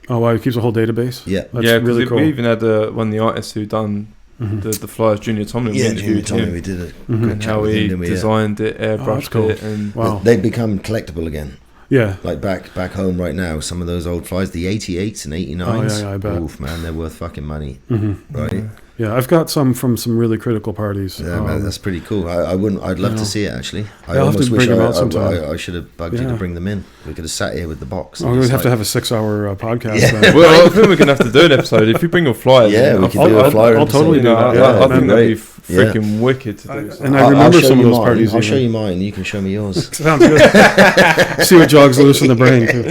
Oh, wow, he keeps a whole database? Yeah. That's really cool. We even had one of the artists who done the flyers, Junior Tomlin. Yeah, Junior Tomlin, we did it. How he designed it, airbrushed it. And wow. They've become collectible again. Yeah. Like back home right now, some of those old flyers, the 88s and 89s. Oh, yeah, I bet. Oof, man, they're worth fucking money. Right? Yeah, I've got some from some really critical parties. Yeah, man, that's pretty cool. I'd love to see it, actually. I almost almost wish I should have bugged you to bring them in. We could have sat here with the box. We would have to have a 6-hour podcast. Yeah. Then. Well, I think we're going to have to do an episode. If you bring your flyers, we could do a flyer. I'll totally do that. I think that'd be freaking wicked to do. And I remember some of those parties. I'll show you mine. You can show me yours. Sounds good. See what jogs loose in the brain too.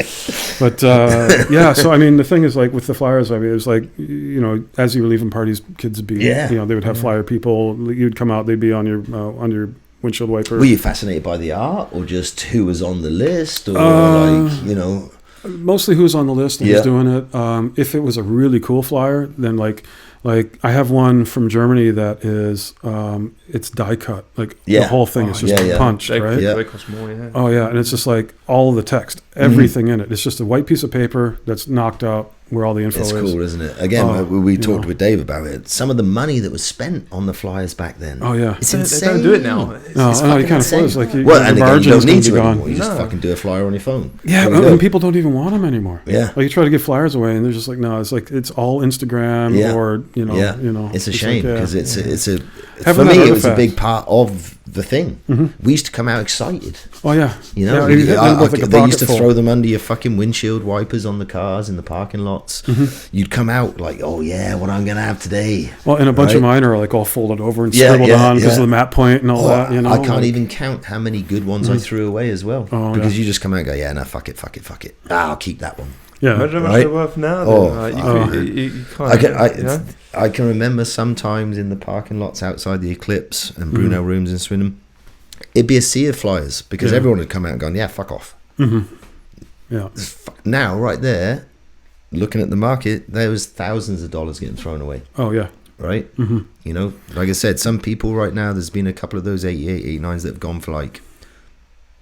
But yeah, so I mean, the thing is, like with the flyers, I mean, it was like as you were leaving parties, kids would be, they would have flyer people. You'd come out, they'd be on your windshield wiper. Were you fascinated by the art, or just who was on the list, or Mostly who was on the list and who's doing it. If it was a really cool flyer, then like Like I have one from Germany that is it's die cut. Like the whole thing is just punched, right? They cost more, yeah. Oh yeah, and it's just like all the text, everything in it. It's just a white piece of paper that's knocked out where all the info is. It's cool, isn't it? Again, we talked with Dave about it. Some of the money that was spent on the flyers back then. Oh yeah, it's insane. They don't do it now. No, you can't afford it. Like and again, you don't need to anymore. You just fucking do a flyer on your phone. Yeah, and people don't even want them anymore. Yeah, like you try to give flyers away, and they're just like, no, it's like it's all Instagram or you know. It's a shame because it's a for me it was a big part of the thing. We used to come out excited. Oh yeah, you know, they used to throw them under your fucking windshield wipers on the cars in the parking lots. You'd come out like, oh yeah, what I'm gonna have today. Well, and a bunch of mine are like all folded over and scribbled on because of the map point and all that. You know, I can't even count how many good ones I threw away as well because you just come out and go, yeah, no, fuck it. I'll keep that one. Yeah, imagine how much they're worth now. You can't. I can remember sometimes in the parking lots outside the Eclipse and Brunel Rooms in Swindon, it'd be a sea of flyers because everyone would come out and go, yeah, fuck off. Yeah. Now, right there, looking at the market, there was thousands of dollars getting thrown away. Oh yeah. Right. You know, like I said, some people right now, there's been a couple of those 88, 89s that have gone for like,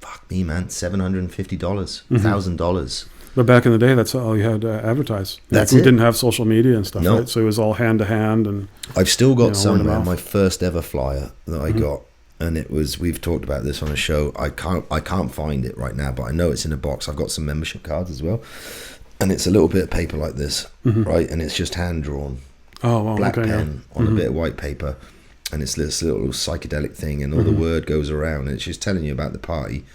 fuck me, man, $750, $1,000. But back in the day, that's all you had to advertise. That's we it. didn't have social media and stuff, right? So it was all hand to hand. And I've still got somewhere my first ever flyer that I got, and it was. We've talked about this on a show. I can't find it right now, but I know it's in a box. I've got some membership cards as well, and it's a little bit of paper like this, right? And it's just hand drawn. Oh, wow, black pen on a bit of white paper, and it's this little psychedelic thing, and all the word goes around, and it's just telling you about the party,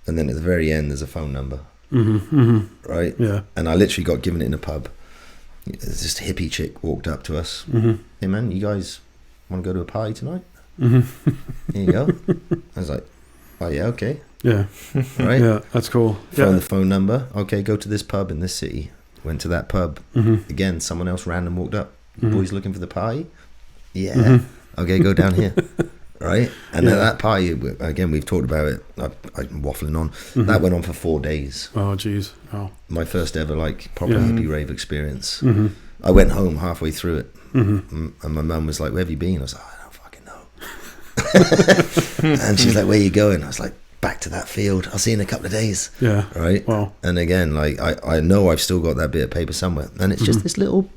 and then at the very end there's a phone number. Right? Yeah. And I literally got given it in a pub. This hippie chick walked up to us. Hey man, you guys want to go to a party tonight? Here you go. I was like, oh yeah, okay. Yeah. Right? Yeah, that's cool. Found the phone number. Okay, go to this pub in this city. Went to that pub. Again, someone else random walked up. Boys looking for the party? Yeah. Okay, go down here. Right? And at that party, again, we've talked about it. I'm waffling on. That went on for 4 days. Oh, geez. Oh. My first ever, like, proper hippie rave experience. I went home halfway through it. And my mum was like, where have you been? I was like, I don't fucking know. And she's like, where are you going? I was like, back to that field. I'll see you in a couple of days. Yeah. Right? Wow. And again, like, I know I've still got that bit of paper somewhere. And it's just this little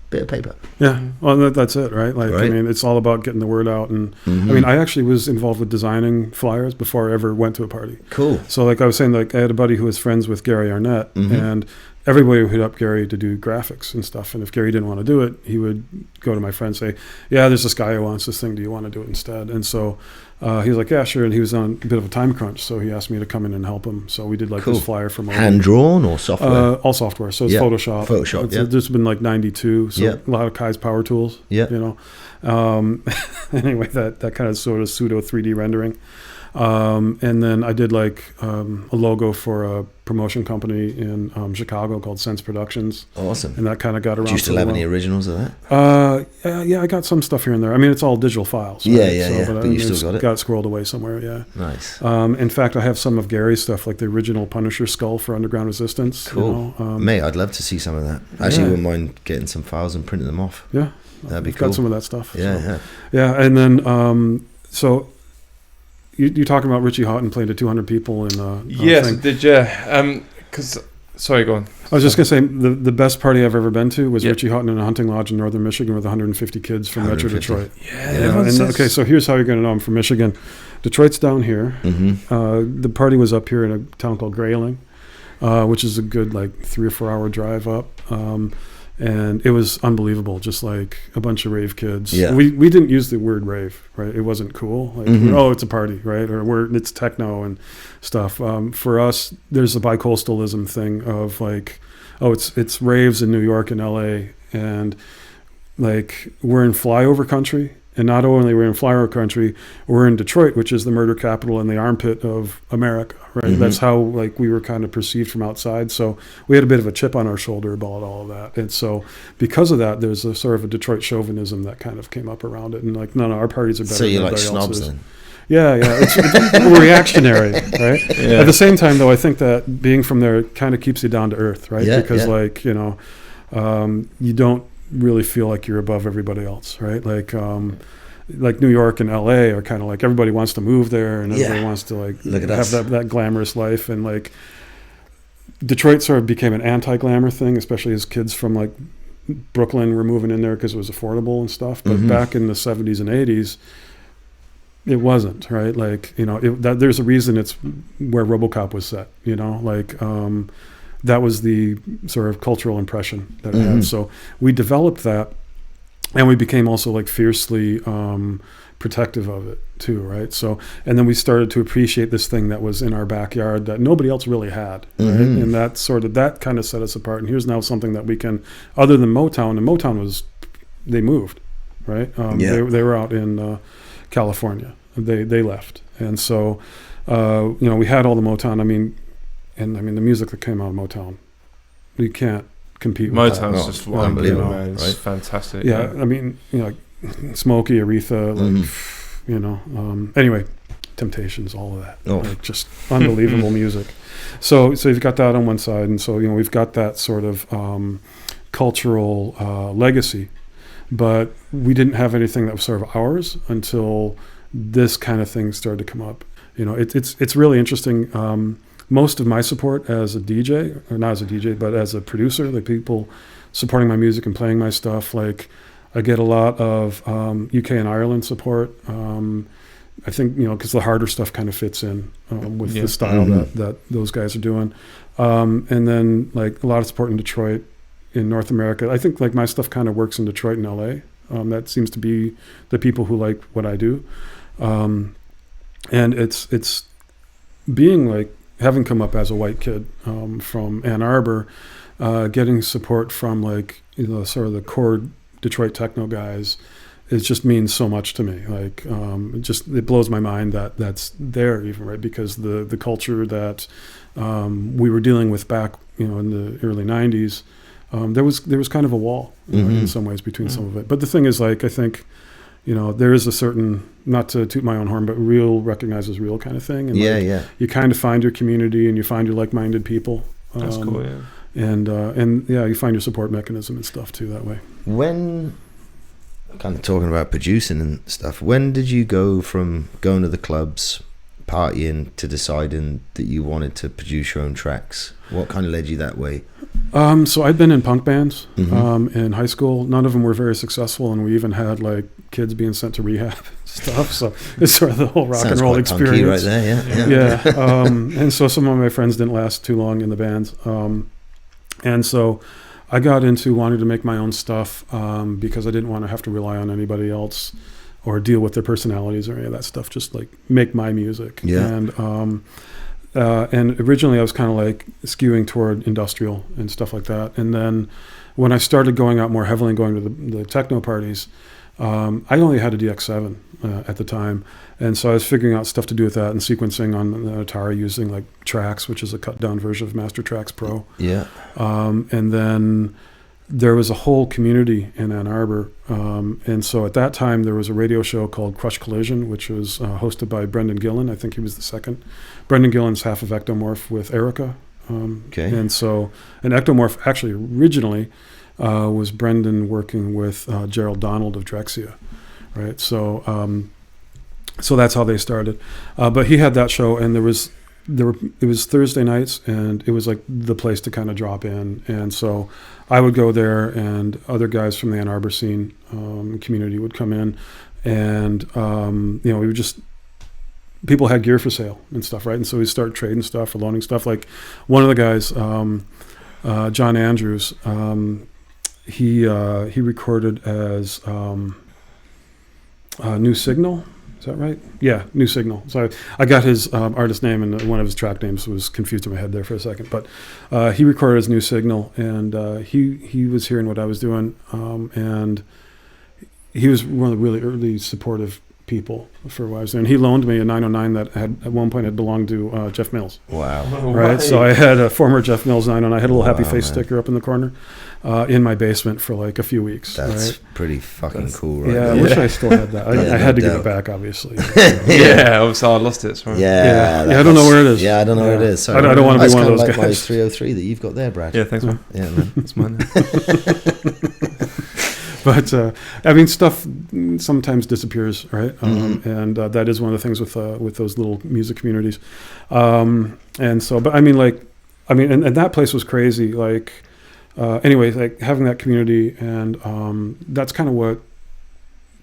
bit of paper. Yeah, well, that's it, right? Like, I mean, it's all about getting the word out. And I mean, I actually was involved with designing flyers before I ever went to a party. Cool. So, like I was saying, like I had a buddy who was friends with Gary Arnett, and everybody would hit up Gary to do graphics and stuff. And if Gary didn't want to do it, he would go to my friend and say, yeah, there's this guy who wants this thing. Do you want to do it instead? And so he was like, yeah, sure. And he was on a bit of a time crunch, so he asked me to come in and help him. So we did like this flyer from hand drawn or software. All software. So it's Photoshop. There's been like 92. So a lot of Kai's power tools. Yeah. You know. Anyway, that kind of sort of pseudo 3D rendering. And then I did like a logo for a promotion company in Chicago called Sense Productions. Awesome. And that kind of got around. Do you still have any originals of that? Yeah, I got some stuff here and there. I mean, it's all digital files. Right? Yeah. But you still got it? Got it squirreled away somewhere, yeah. Nice. In fact, I have some of Gary's stuff, like the original Punisher skull for Underground Resistance. Cool. You know? Mate, I'd love to see some of that. Actually, wouldn't mind getting some files and printing them off. Yeah. That'd be cool. Got some of that stuff. Yeah. And then, so... You're talking about Richie Hawtin playing to 200 people in yes, thing. Did you? Sorry, go on. I was just going to say, the best party I've ever been to was Richie Hawtin in a hunting lodge in northern Michigan with 150 kids from Metro Detroit. Okay, so here's how you're going to know I'm from Michigan. Detroit's down here. The party was up here in a town called Grayling, which is a good, like, 3 or 4 hour drive up. And it was unbelievable, just like a bunch of rave kids. Yeah. We didn't use the word rave, right? It wasn't cool. Like, oh, it's a party, right? Or it's techno and stuff. For us, there's a bicoastalism thing of like, oh, it's raves in New York and LA, and like we're in flyover country. And not only we're in flyover country, we're in Detroit, which is the murder capital and the armpit of America, right? That's how like we were kind of perceived from outside. So we had a bit of a chip on our shoulder about all of that. And so because of that, there's a sort of a Detroit chauvinism that kind of came up around it. And like, no, our parties are better than everybody else's. So you like snobs then? Yeah. It's reactionary, right? Yeah. At the same time, though, I think that being from there kind of keeps you down to earth, right? Because like, you know, you don't really feel like you're above everybody else, right? Like New York and LA are kind of like everybody wants to move there and everybody wants to like have that glamorous life, and like Detroit sort of became an anti-glamour thing, especially as kids from like Brooklyn were moving in there because it was affordable and stuff. But back in the 70s and 80s, it wasn't, right? Like, you know, there's a reason it's where RoboCop was set, you know, like that was the sort of cultural impression that it had. So we developed that, and we became also like fiercely protective of it too, right? So, and then we started to appreciate this thing that was in our backyard that nobody else really had, right? And that kind of set us apart. And here's now something that we can, other than Motown, and Motown they moved, right? They were out in California. They left, and so you know, we had all the Motown. I mean, the music that came out of Motown, you can't compete with that. Motown's just unbelievable, man. It's right? fantastic. Yeah, I mean, you know, Smokey, Aretha, like, you know. Anyway, Temptations, all of that, like just unbelievable music. So you've got that on one side, and so, you know, we've got that sort of cultural legacy, but we didn't have anything that was sort of ours until this kind of thing started to come up. You know, it's really interesting. Most of my support as a DJ, or not as a DJ, but as a producer, the people supporting my music and playing my stuff, like I get a lot of UK and Ireland support. I think, you know, because the harder stuff kind of fits in with the style that those guys are doing. And then like a lot of support in Detroit, in North America. I think like my stuff kind of works in Detroit and LA. That seems to be the people who like what I do. And it's being like, having come up as a white kid from Ann Arbor, getting support from like, you know, sort of the core Detroit techno guys, it just means so much to me. Like, it blows my mind that that's there even, right? Because the culture that we were dealing with back, you know, in the early 90s, there was kind of a wall in some ways between some of it. But the thing is, like, I think, you know, there is a certain, not to toot my own horn, but real recognizes real kind of thing. And you kind of find your community and you find your like-minded people. That's cool, yeah. And you find your support mechanism and stuff too that way. When, kind of talking about producing and stuff, when did you go from going to the clubs, partying, to deciding that you wanted to produce your own tracks? What kind of led you that way? So I'd been in punk bands in high school. None of them were very successful, and we even had like kids being sent to rehab stuff. So it's sort of the whole rock and roll experience right there. Yeah. And so some of my friends didn't last too long in the bands, and so I got into wanting to make my own stuff because I didn't want to have to rely on anybody else or deal with their personalities or any of that stuff. Just like make my music. And originally I was kind of like skewing toward industrial and stuff like that. And then when I started going out more heavily and going to the techno parties, I only had a DX7 at the time. And so I was figuring out stuff to do with that and sequencing on the Atari using like Trax, which is a cut down version of Master Trax Pro. Yeah. And then there was a whole community in Ann Arbor. And so at that time there was a radio show called Crush Collision, which was hosted by Brendan Gillen. I think he was the second. Brendan Gillen's half of Ectomorph with Erica. And so, and Ectomorph actually originally was Brendan working with Gerald Donald of Drexcia, right? So so that's how they started. But he had that show, and it was Thursday nights, and it was like the place to kind of drop in. And so I would go there, and other guys from the Ann Arbor scene community would come in, and you know, we would just, people had gear for sale and stuff, right? And so we'd start trading stuff or loaning stuff. Like one of the guys, John Andrews, he recorded as New Signal. Is that right? Yeah, New Signal. So I got his artist name, and one of his track names was confused in my head there for a second. But he recorded as New Signal, and he was hearing what I was doing, and he was one of the really early supportive people for what I was doing. He loaned me a 909 that had at one point had belonged to Jeff Mills. Wow. Right. So I had a former Jeff Mills 909. I had a little happy face sticker up in the corner in my basement for like a few weeks. That's pretty fucking cool, right? Yeah, I wish I still had that. I had to give it back, obviously. Yeah, obviously I lost it. Sorry. Yeah, I don't know where it is. Yeah, I don't know where it is. Sorry. I don't want to be one of those like guys. my 303 that you've got there, Brad. Yeah, thanks, man. Yeah, man. That's mine. But I mean, stuff sometimes disappears, right? And that is one of the things with those little music communities. And so, but I mean, and that place was crazy. Like, anyway, like having that community, and that's kind of what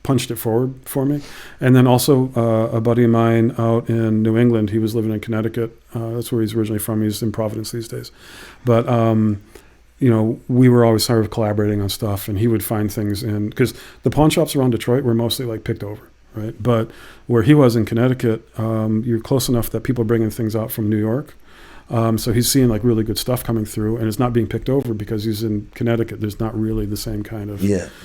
punched it forward for me. And then also a buddy of mine out in New England, he was living in Connecticut. That's where he's originally from. He's in Providence these days. But, you know, we were always sort of collaborating on stuff, and he would find things because the pawn shops around Detroit were mostly like picked over, right? But where he was in Connecticut, you're close enough that people are bringing things out from New York. So he's seeing like really good stuff coming through, and it's not being picked over because he's in Connecticut. There's not really the same kind of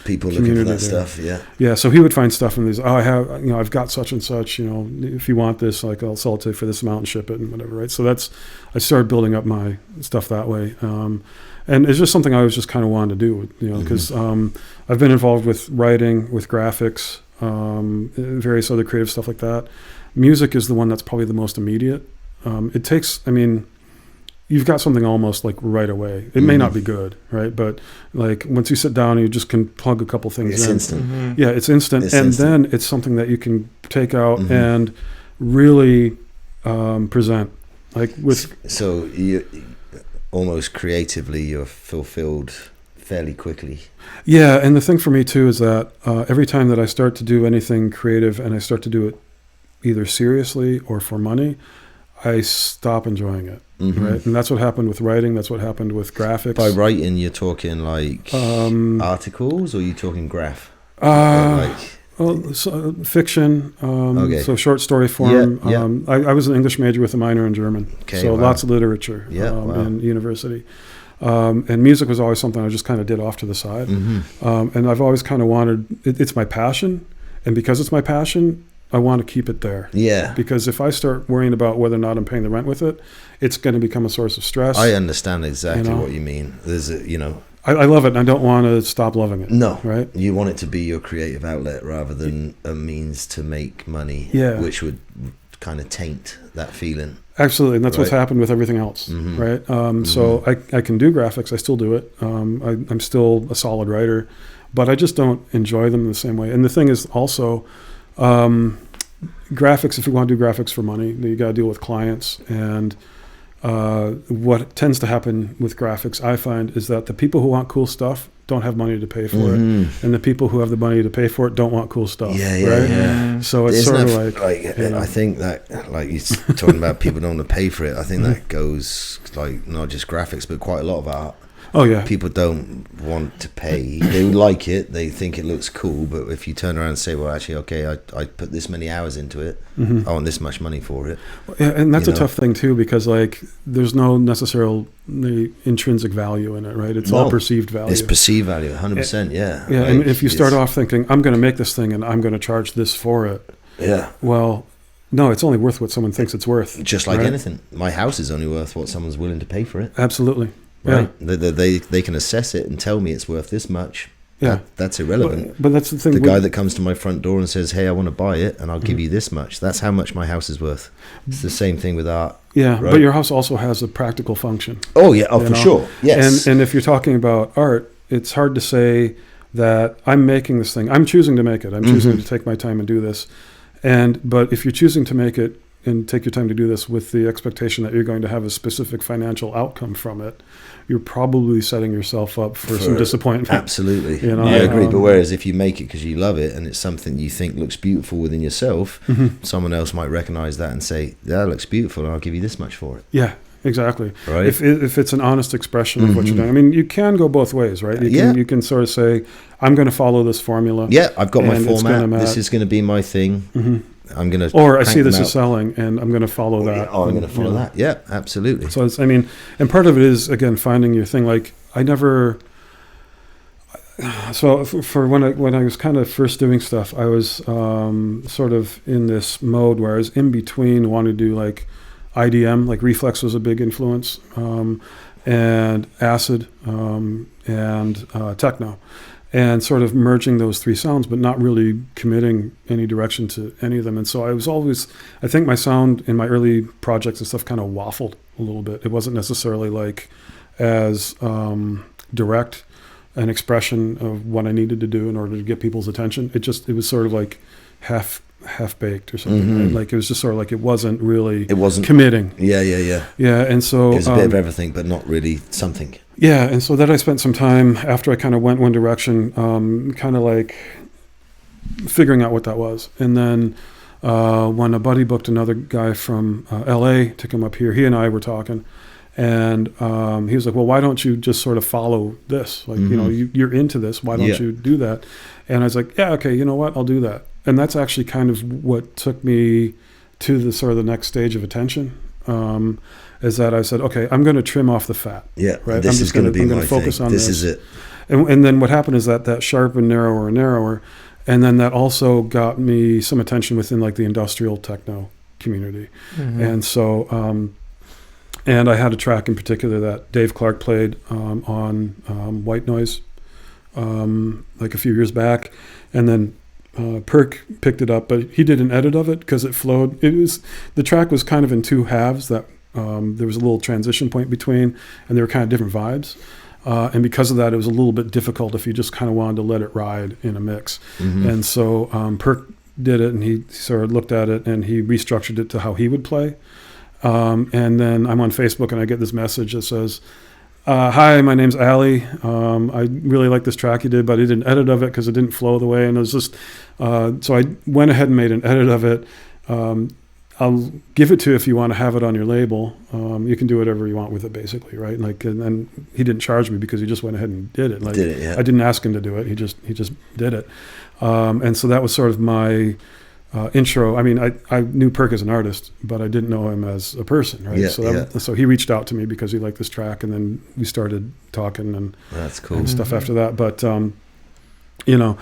people looking for that stuff. Yeah. So he would find stuff in these. I've got such and such. You know, if you want this, like I'll sell it to you for this amount and ship it and whatever. Right. So I started building up my stuff that way, and it's just something I was just kind of wanted to do. You know, because I've been involved with writing, with graphics, various other creative stuff like that. Music is the one that's probably the most immediate. It takes, I mean, you've got something almost like right away. It may not be good, right? But like once you sit down, you just can plug a couple things in. It's instant. Yeah, it's instant. Then it's something that you can take out and really present. Like So you almost creatively, you're fulfilled fairly quickly. Yeah, and the thing for me too is that every time that I start to do anything creative and I start to do it either seriously or for money, I stop enjoying it, right? And that's what happened with writing. That's what happened with graphics. By writing, you're talking like articles, or you talking graph? Fiction. So short story form. I was an English major with a minor in German. Lots of literature in university. And music was always something I just kind of did off to the side. And I've always kind of wanted, it's my passion. And because it's my passion, I want to keep it there. Yeah. Because if I start worrying about whether or not I'm paying the rent with it, it's going to become a source of stress. I understand exactly what you mean. There's I love it, and I don't want to stop loving it. No. Right? You want it to be your creative outlet rather than a means to make money, which would kind of taint that feeling. Absolutely, and that's what's happened with everything else, right? So I can do graphics. I still do it. I'm still a solid writer, but I just don't enjoy them in the same way. And the thing is also, graphics, if you want to do graphics for money, you got to deal with clients. And what tends to happen with graphics, I find, is that the people who want cool stuff don't have money to pay for it, and the people who have the money to pay for it don't want cool stuff. Right? So it's sort of like I think that, like you're talking about people don't want to pay for it. I think that goes like not just graphics, but quite a lot of art. Oh yeah. People don't want to pay. They like it. They think it looks cool. But if you turn around and say, well, actually, okay, I put this many hours into it. I want this much money for it. Yeah, and that's a tough thing too, because like there's no necessarily intrinsic value in it, right? It's all perceived value. It's perceived value, 100%. Yeah. Yeah. Like, and if you start off thinking, I'm going to make this thing and I'm going to charge this for it. Yeah. Well, no, it's only worth what someone thinks it's worth. Just like anything. My house is only worth what someone's willing to pay for it. Absolutely. Right. Yeah. They can assess it and tell me it's worth this much. Yeah. That's irrelevant. But that's the thing. The guy that comes to my front door and says, hey, I want to buy it and I'll give you this much. That's how much my house is worth. It's the same thing with art. Yeah. Right? But your house also has a practical function. Oh, yeah. Oh, for sure. Yes. And if you're talking about art, it's hard to say that I'm making this thing. I'm choosing to make it. I'm choosing to take my time and do this. But if you're choosing to make it and take your time to do this with the expectation that you're going to have a specific financial outcome from it, you're probably setting yourself up for some disappointment. Absolutely. I agree. But whereas if you make it because you love it and it's something you think looks beautiful within yourself, someone else might recognize that and say, that looks beautiful and I'll give you this much for it. Yeah, exactly. Right. If it's an honest expression of what you're doing. I mean, you can go both ways, right? You can sort of say, I'm going to follow this formula. Yeah, I've got my format. This is going to be my thing. I'm going to, or I see this is selling and I'm going to follow that. I'm going to follow that. Yeah, absolutely. So and part of it is, again, finding your thing. Like for when I was kind of first doing stuff, I was sort of in this mode where I was in between wanting to do like IDM, like Reflex was a big influence, and Acid, and Techno. And sort of merging those three sounds, but not really committing any direction to any of them. And so I think my sound in my early projects and stuff kind of waffled a little bit. It wasn't necessarily like as direct an expression of what I needed to do in order to get people's attention. It was sort of like half baked or something. Right? Like it was just sort of like it wasn't committing. Yeah. And so it was a bit of everything, but not really something. Yeah, and so then I spent some time after I kind of went one direction, kind of like figuring out what that was. And then when a buddy booked another guy from LA to come up here, he and I were talking, and he was like, well, why don't you just sort of follow this? Like, you know, you're into this. Why don't you do that? And I was like, yeah, okay, you know what? I'll do that. And that's actually kind of what took me to the sort of the next stage of attention. Is that I said, okay, I'm going to trim off the fat. Yeah, right. This is going to be my focus thing. on this is it. And then what happened is that sharpened narrower and narrower, and then that also got me some attention within like the industrial techno community. And so, and I had a track in particular that Dave Clarke played on White Noise like a few years back, and then Perc picked it up, but he did an edit of it because it flowed. The track was kind of in two halves that there was a little transition point between, and they were kind of different vibes. And because of that, it was a little bit difficult if you just kind of wanted to let it ride in a mix. And so Perc did it, and he sort of looked at it, and he restructured it to how he would play. And then I'm on Facebook, and I get this message that says, hi, my name's Ali. I really like this track you did, but I did an edit of it because it didn't flow the way. And it was just, so I went ahead and made an edit of it. I'll give it to you if you want to have it on your label. You can do whatever you want with it, basically, right? Like, and he didn't charge me because he just went ahead and did it. Like, I didn't ask him to do it. He just did it. And so that was sort of my intro. I mean, I knew Perc as an artist, but I didn't know him as a person, right? So he reached out to me because he liked this track, and then we started talking and that's cool and stuff after that. But you know.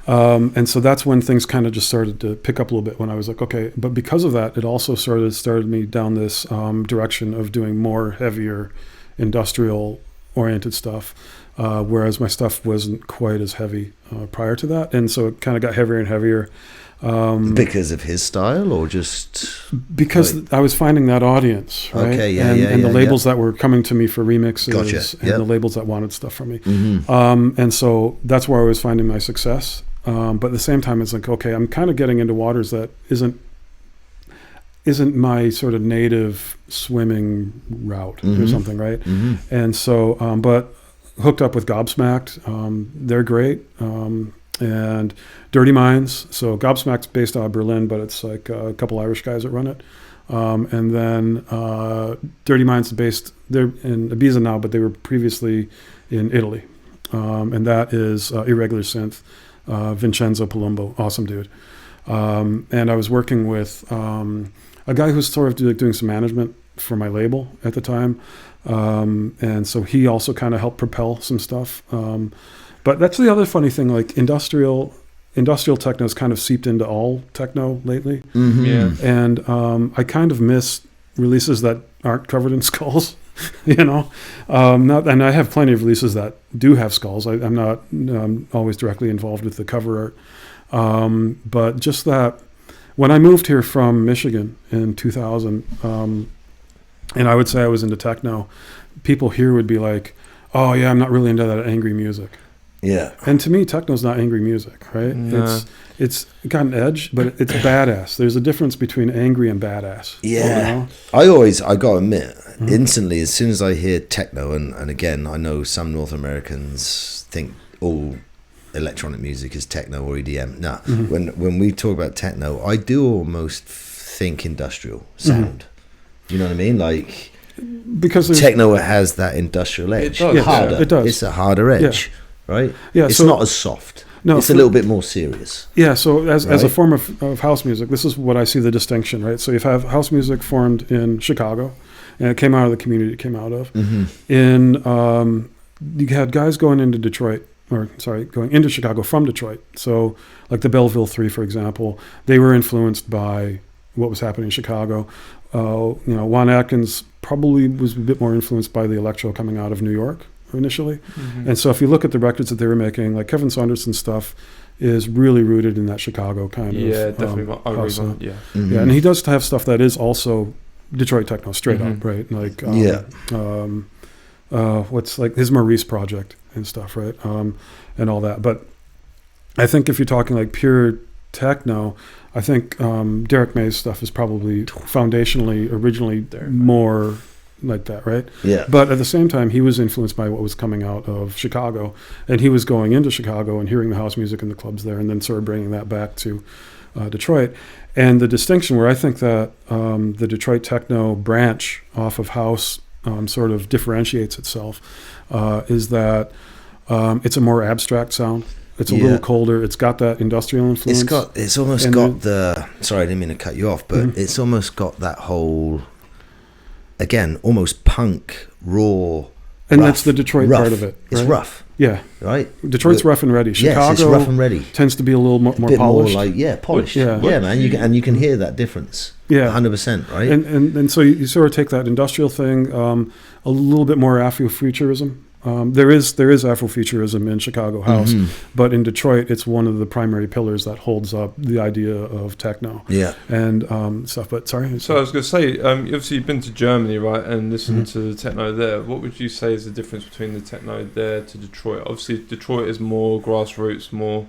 And so that's when things kind of just started to pick up a little bit, when I was like, okay, but because of that, it also started me down this direction of doing more heavier industrial oriented stuff, whereas my stuff wasn't quite as heavy prior to that. And so it kind of got heavier and heavier. Because of his style, or just because like, I was finding that audience, right? Okay, and the labels that were coming to me for remixes, and the labels that wanted stuff from me. And so that's where I was finding my success. But at the same time, it's like, okay, I'm kind of getting into waters that isn't my sort of native swimming route or something, right? And so, but hooked up with Gobsmacked, they're great. And Dirty Minds. So Gobsmacked's based out of Berlin, but it's like a couple Irish guys that run it. And then Dirty Minds is based, they're in Ibiza now, but they were previously in Italy. And that is Irregular Synth, Vincenzo Palumbo, awesome dude. And I was working with a guy who's sort of doing some management for my label at the time. And so he also kind of helped propel some stuff. But that's the other funny thing, like industrial techno has kind of seeped into all techno lately. And I kind of miss releases that aren't covered in skulls, you know. And I have plenty of releases that do have skulls. I'm not always directly involved with the cover art. But just that, when I moved here from Michigan in 2000, and I would say I was into techno, people here would be like, oh yeah, I'm not really into that angry music. Yeah. And to me, techno's not angry music, right? Nah. It's got an edge, but it's badass. There's a difference between angry and badass. Yeah. You know? I got to admit, instantly, as soon as I hear techno, and again, I know some North Americans think all electronic music is techno or EDM. No. When we talk about techno, I do almost think industrial sound. You know what I mean? Like, because techno has that industrial edge. It does. Harder. It does. It's a harder edge. Yeah. Right? Yeah, it's not as soft. No, it's a little bit more serious. Yeah, so as a form of house music, this is what I see the distinction, right? So you have house music formed in Chicago, and it came out of the community it came out of. You had guys going into Chicago from Detroit. So like the Belleville Three, for example, they were influenced by what was happening in Chicago. Juan Atkins probably was a bit more influenced by the electro coming out of New York initially. And so if you look at the records that they were making, like Kevin Saunderson's stuff is really rooted in that Chicago kind of definitely house. And he does have stuff that is also Detroit techno straight up, right? Like what's like his Maurice project and stuff, right? And all that. But I think if you're talking like pure techno, I think Derek May's stuff is probably foundationally, originally more like that, right? Yeah. But at the same time, he was influenced by what was coming out of Chicago, and he was going into Chicago and hearing the house music in the clubs there, and then sort of bringing that back to Detroit. And the distinction where I think that the Detroit techno branch off of house sort of differentiates itself is that it's a more abstract sound. It's a little colder. It's got that industrial influence. It's almost got the. Sorry, I didn't mean to cut you off, but it's almost got that whole. Again, almost punk, raw. And rough, that's the Detroit part of it. Right? It's rough. Yeah. Right? Detroit's rough and ready. Chicago it's rough and ready. Tends to be a little more polished. More like, polished. Yeah, man. You can hear that difference. Yeah. 100%, right? And so you sort of take that industrial thing, a little bit more Afrofuturism. There is Afrofuturism in Chicago house, but in Detroit, it's one of the primary pillars that holds up the idea of techno. Yeah. And stuff. But sorry. So I was going to say, obviously you've been to Germany, right, and listened to the techno there. What would you say is the difference between the techno there to Detroit? Obviously, Detroit is more grassroots, more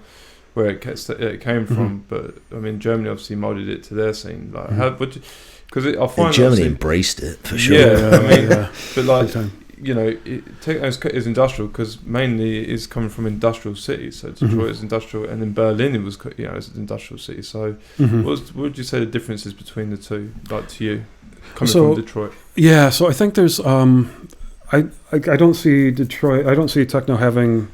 where it came from. But I mean, Germany obviously molded it to their scene. Like, how would you? Because I find Germany embraced it for sure. Yeah, I mean, but like. You know, techno is industrial because mainly it is coming from industrial cities. So Detroit is industrial, and then Berlin it was, it's an industrial city. So, what would you say the differences between the two, like to you, coming from Detroit? Yeah, so I think there's, I don't see Detroit. I don't see techno having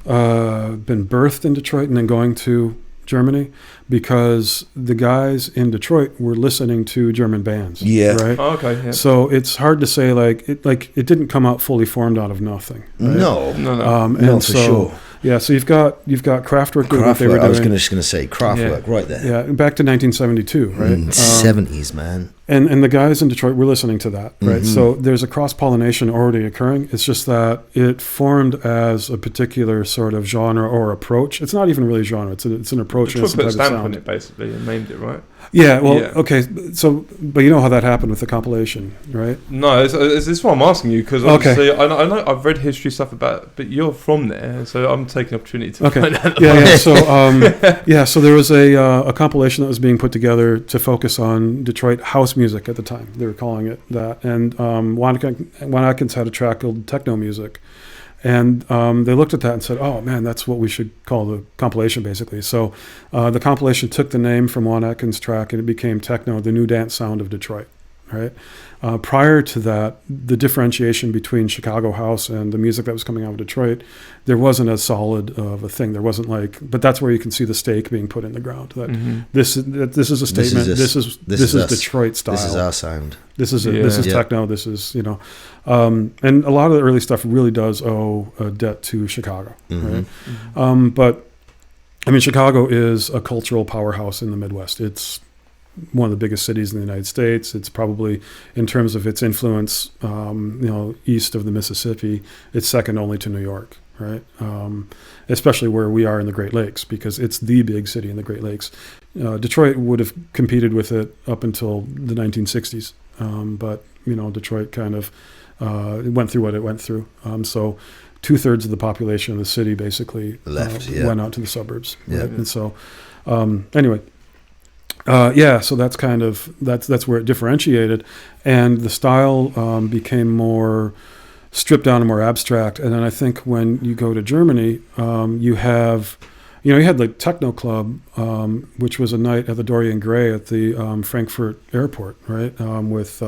been birthed in Detroit and then going to Germany, because the guys in Detroit were listening to German bands. Yeah. Right. Oh, okay. Yeah. So it's hard to say it didn't come out fully formed out of nothing. Right? No. And for sure. Yeah. So you've got Kraftwerk doing what they were doing. I was just going to say Kraftwerk right there. Yeah. Back to 1972. Right. 70s, man. And the guys in Detroit were listening to that, right? So there's a cross-pollination already occurring. It's just that it formed as a particular sort of genre or approach. It's not even really genre. It's an approach. Detroit put a stamp on it, basically, and named it, right? Yeah, well, okay. So, but you know how that happened with the compilation, right? No, it's what I'm asking you, because obviously I know I've read history stuff about it, but you're from there, so I'm taking the opportunity to find out. Yeah. So there was a compilation that was being put together to focus on Detroit house music at the time. They were calling it that, and Juan Atkins had a track called Techno Music. And they looked at that and said, "Oh man, that's what we should call the compilation, basically." So the compilation took the name from Juan Atkins' track, and it became Techno, the new dance sound of Detroit. Right. Prior to that, the differentiation between Chicago house and the music that was coming out of Detroit, there wasn't as solid of a thing. There wasn't but that's where you can see the stake being put in the ground. That this is a statement. This is Detroit style. This is our sound. This is techno. This is and a lot of the early stuff really does owe a debt to Chicago. Right? But I mean, Chicago is a cultural powerhouse in the Midwest. It's one of the biggest cities in the United States. It's probably, in terms of its influence, east of the Mississippi, it's second only to New York, right? Especially where we are in the Great Lakes, because it's the big city in the Great Lakes. Detroit would have competed with it up until the 1960s, but Detroit kind of went through what it went through. So 2/3 of the population of the city basically went out to the suburbs. Yeah. Right? And so anyway. So that's where it differentiated, and the style became more stripped down and more abstract. And then I think when you go to Germany, you had the Techno Club, which was a night at the Dorian Gray at the Frankfurt airport, right, with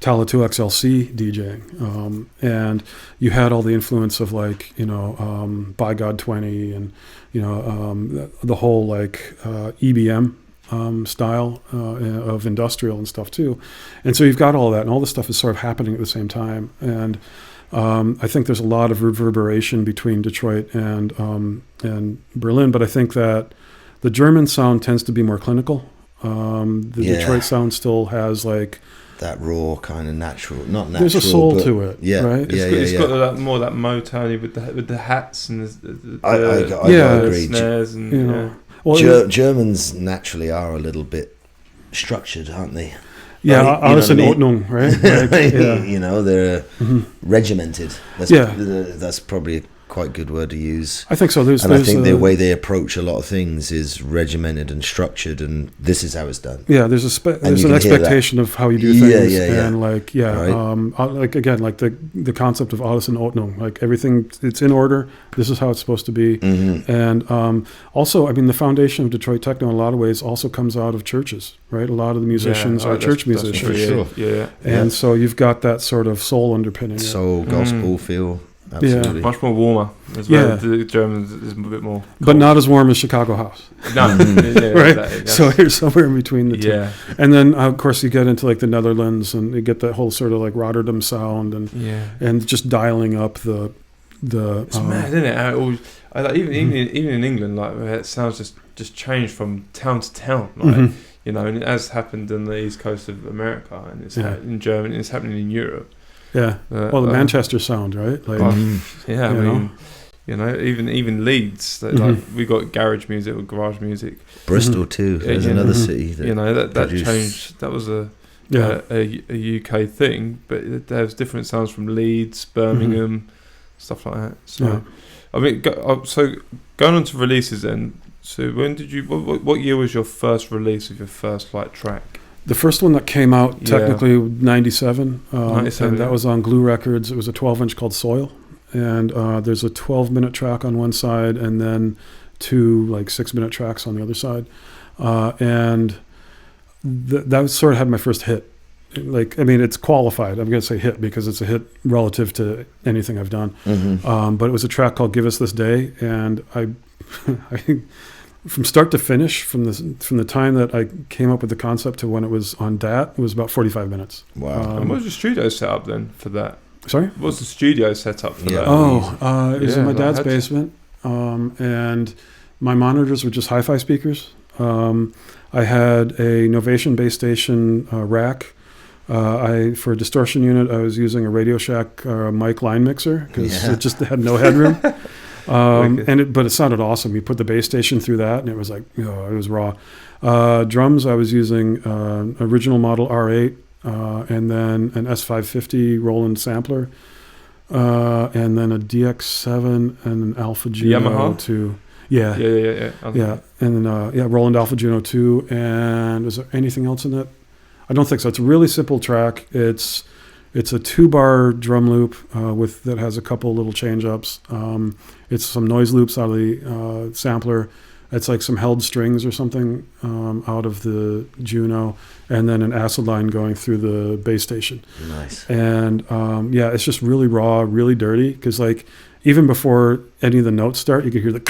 Tala 2XLC DJing, and you had all the influence of By God 20 and the whole EBM style of industrial and stuff too, and so you've got all that, and all this stuff is sort of happening at the same time, and I think there's a lot of reverberation between Detroit and Berlin, but I think that the German sound tends to be more clinical. Detroit sound still has that raw kind of natural. There's a soul to it, right? It's got that more that Motown with the hats and I agree. Snares and Germans naturally are a little bit structured, aren't they? alles in Ordnung, right? Like, you know, they're regimented. That's probably a quite good word to use. I think so. I think the way they approach a lot of things is regimented and structured, and this is how it's done. Yeah, there's an expectation of how you do things, and like like again, like the concept of alles in Ordnung, like everything, it's in order. This is how it's supposed to be, and also, I mean, the foundation of Detroit techno in a lot of ways also comes out of churches, right? A lot of the musicians are church musicians, and so you've got that sort of soul underpinning, soul gospel feel. Absolutely. Much more warmer as well. The Germans is a bit more cold. But not as warm as Chicago house. No. Right? Exactly. So you're somewhere in between the two. And then, of course, you get into like the Netherlands and you get that whole sort of like Rotterdam sound and just dialing up the it's mad, isn't it? Even in England, like it sounds just changed from town to town. Like, you know, and it has happened on the east coast of America, and it's in Germany, it's happening in Europe. Yeah, well, the Manchester sound, right? Like, I mean, you know, even Leeds. Like we got garage music or garage music. Bristol too. There's another city that you know that changed. That was a UK thing, but there's different sounds from Leeds, Birmingham, stuff like that. So, I mean, so going on to releases then. So when did you? What year was your first release of your first like track? The first one that came out, technically, 97. 97, and that was on Glue Records. It was a 12-inch called Soil. And there's a 12-minute track on one side and then 2 like 6-minute tracks on the other side. And that sort of had my first hit. Like, I mean, it's qualified. I'm going to say hit because it's a hit relative to anything I've done. But it was a track called Give Us This Day. And I from start to finish, from the time that I came up with the concept to when it was on DAT, it was about 45 minutes. Wow. And what was the studio set up then for that? Sorry? What was the studio set up for that? It was in my dad's basement. And my monitors were just hi-fi speakers. I had a Novation base station rack. For a distortion unit, I was using a Radio Shack mic line mixer because it just had no headroom. But it sounded awesome. You put the bass station through that, and it was like, it was raw. Drums, I was using original model R8, and then an S550 Roland sampler, and then a DX7 and an Alpha Juno Yamaha? 2. Yeah. And then Roland Alpha Juno 2. And was there anything else in it? I don't think so. It's a really simple track. It's a 2-bar drum loop that has a couple little change ups. It's some noise loops out of the sampler. It's like some held strings or something out of the Juno, and then an acid line going through the bass station. Nice. And it's just really raw, really dirty. Because like even before any of the notes start, you can hear the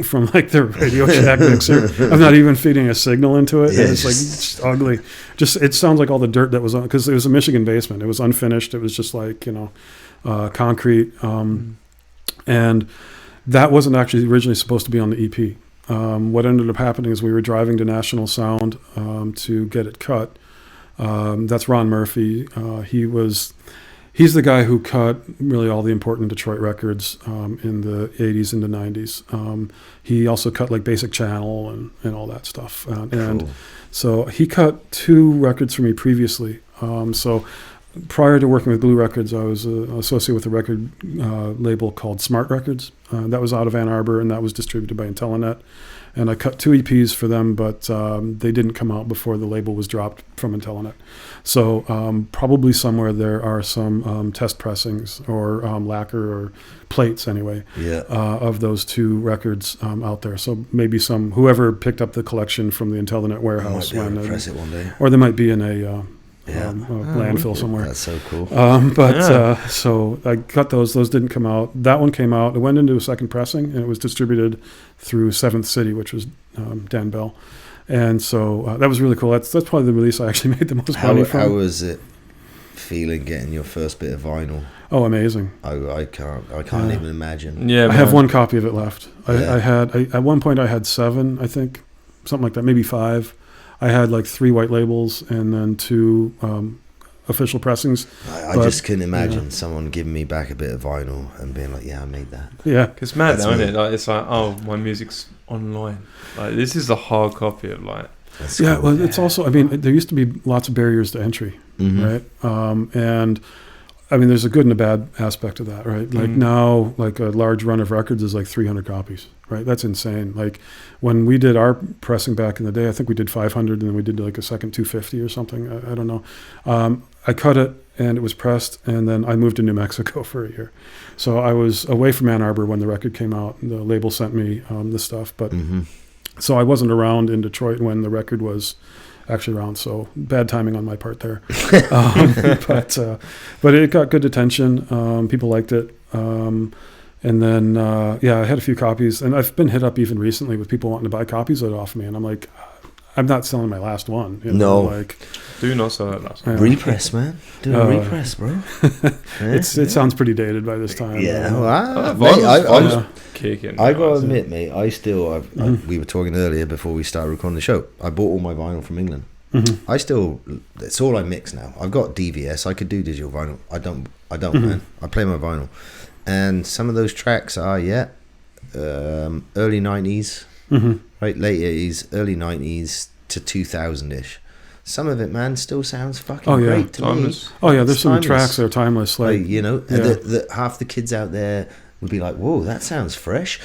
from like the Radio Shack mixer. I'm not even feeding a signal into it. Yeah, it's like just ugly. Just it sounds like all the dirt that was on, because it was a Michigan basement. It was unfinished. It was just like concrete. And that wasn't actually originally supposed to be on the EP. What ended up happening is we were driving to National Sound to get it cut. That's Ron Murphy. He's the guy who cut really all the important Detroit records in the 80s into 90s. He also cut like Basic Channel and all that stuff. And so he cut 2 records for me previously. So prior to working with Glue Records, I was associated with a record label called Smart Records. That was out of Ann Arbor, and that was distributed by Intellinet. And I cut 2 EPs for them, but they didn't come out before the label was dropped from Intellinet. So probably somewhere there are some test pressings or lacquer or plates anyway of those 2 records out there. So maybe whoever picked up the collection from the Intellinet warehouse. Press it one day. Or they might be in a landfill somewhere. That's so cool. So I cut those. Those didn't come out. That one came out. It went into a second pressing, and it was distributed through 7th City, which was Dan Bell. And so that was really cool. That's probably the release I actually made the most money from. How was it feeling getting your first bit of vinyl? Oh, amazing. I can't even imagine. Yeah, I have 1 copy of it left. I had at one point I had 7, I think, something like that, maybe 5. I had like 3 white labels and then 2 official pressings. I just couldn't imagine someone giving me back a bit of vinyl and being like, I made that. Yeah. It's mad though, isn't it? Like, it's like, my music's online. Like, this is a hard copy of like... That's Yeah, cool. well, it's also, I mean, there used to be lots of barriers to entry, Mhm. right? And I mean, there's a good and a bad aspect of that, right? Like now, like a large run of records is like 300 copies, right? That's insane. Like when we did our pressing back in the day, I think we did 500 and then we did like a second 250 or something. I don't know. I cut it and it was pressed, and then I moved to New Mexico for a year. So I was away from Ann Arbor when the record came out. The label sent me the stuff, but so I wasn't around in Detroit when the record was actually around, so bad timing on my part there. But it got good attention. People liked it. And then, I had a few copies, and I've been hit up even recently with people wanting to buy copies of it off me, and I'm like, I'm not selling my last one. You know, like, do not sell that last one. Repress, man. Do a repress, bro. It sounds pretty dated by this time. Yeah. Kicking. I gotta admit, mate, we were talking earlier before we started recording the show. I bought all my vinyl from England. That's all I mix now. I've got DVS. I could do digital vinyl. I don't, man. I play my vinyl. And some of those tracks are, early 90s, right? Late 80s, early 90s to 2000-ish. Some of it, man, still sounds fucking great to timeless. me. Oh, yeah, there's some timeless. tracks that are timeless. Like, Half the kids out there would be like, whoa, that sounds fresh.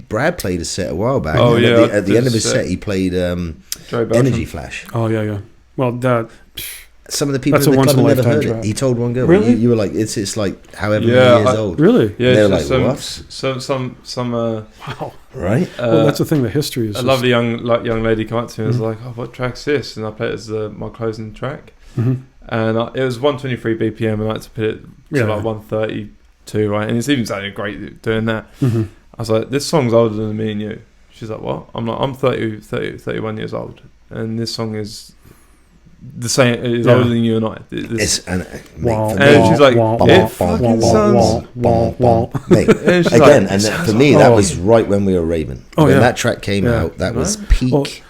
Brad played a set a while back. Oh, and yeah. At the end of his set, he played Energy Flash. Oh, yeah. Well, that... Some of the people That's in the a club had never heard once-in-a-lifetime it. He told one girl, Really? you were like, it's like however many Yeah, years old. Really? Yeah, They're it's like, just some Wow. Right? Well, that's the thing, the history is a just... lovely young lady came up to me and was like, oh, what track's this? And I played it as my closing track. And it was 123 BPM, and I had to put it to like 132, right? And it's even sounded great doing that. I was like, this song's older than me and you. She's like, what? I'm like, I'm 31 years old, and this song is the same. It's older than you and I. And she's like, it fucking sounds... Mate, again, and for me, that was right when we were raving. When that track came out, that was peak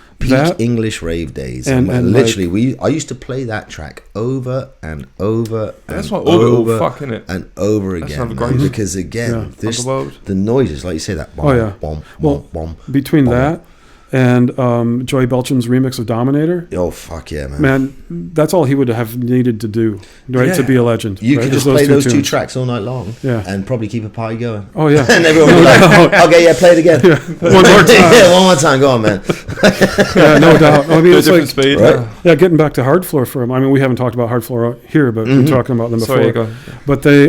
English rave days. And literally, I used to play that track over and over That's and what over fucking it. and over again. Man, because again, the noises, like you say, that bomb, bomb, bomb, bomb. Between that and Joy Belcham's remix of Dominator. Oh, fuck yeah, man. Man, that's all he would have needed to do, right, to be a legend. You right? could just play those two tracks all night long and probably keep a party going. Oh, yeah. And everyone would be like, okay, play it again. Yeah. One more time. One more time. Go on, man. Yeah, no doubt. I mean, it's like, speed. Right? Yeah, getting back to Hard Floor for him. I mean, we haven't talked about Hard Floor here, but we're talking about them before. Sorry, go. But they,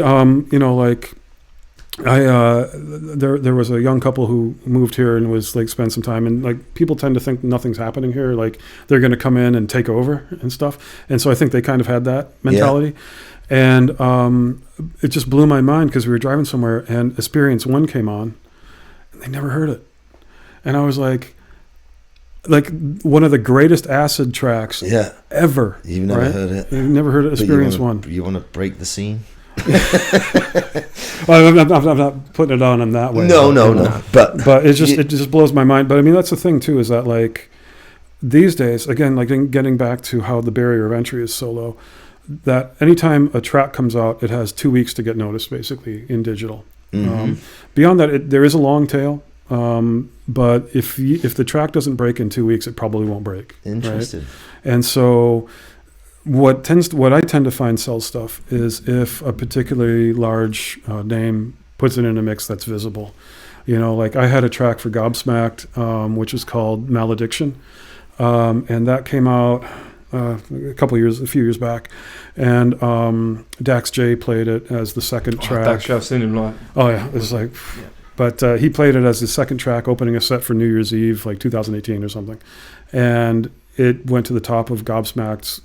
there was a young couple who moved here and was like spent some time, and like people tend to think nothing's happening here, like they're going to come in and take over and stuff, and so I think they kind of had that mentality. And it just blew my mind because we were driving somewhere and Experience One came on and they never heard it, and I was like one of the greatest acid tracks ever. You've never heard it. You've never heard Experience One. You want to break the scene? Well, I'm not putting it on him that way. No. But it just blows my mind. But I mean, that's the thing too, is that like these days, again, like getting back to how the barrier of entry is so low, that anytime a track comes out, it has 2 weeks to get noticed, basically in digital. Beyond that, there is a long tail. But if the track doesn't break in 2 weeks, it probably won't break. Interesting. Right? And so what I tend to find sells stuff is if a particularly large name puts it in a mix that's visible. You know, like I had a track for Gobsmacked, which is called Malediction, and that came out a few years back, and Dax J played it as the second track. Dax J, I've seen him live. Oh yeah, it's like, but he played it as the second track, opening a set for New Year's Eve, like 2018 or something, and it went to the top of Gobsmacked's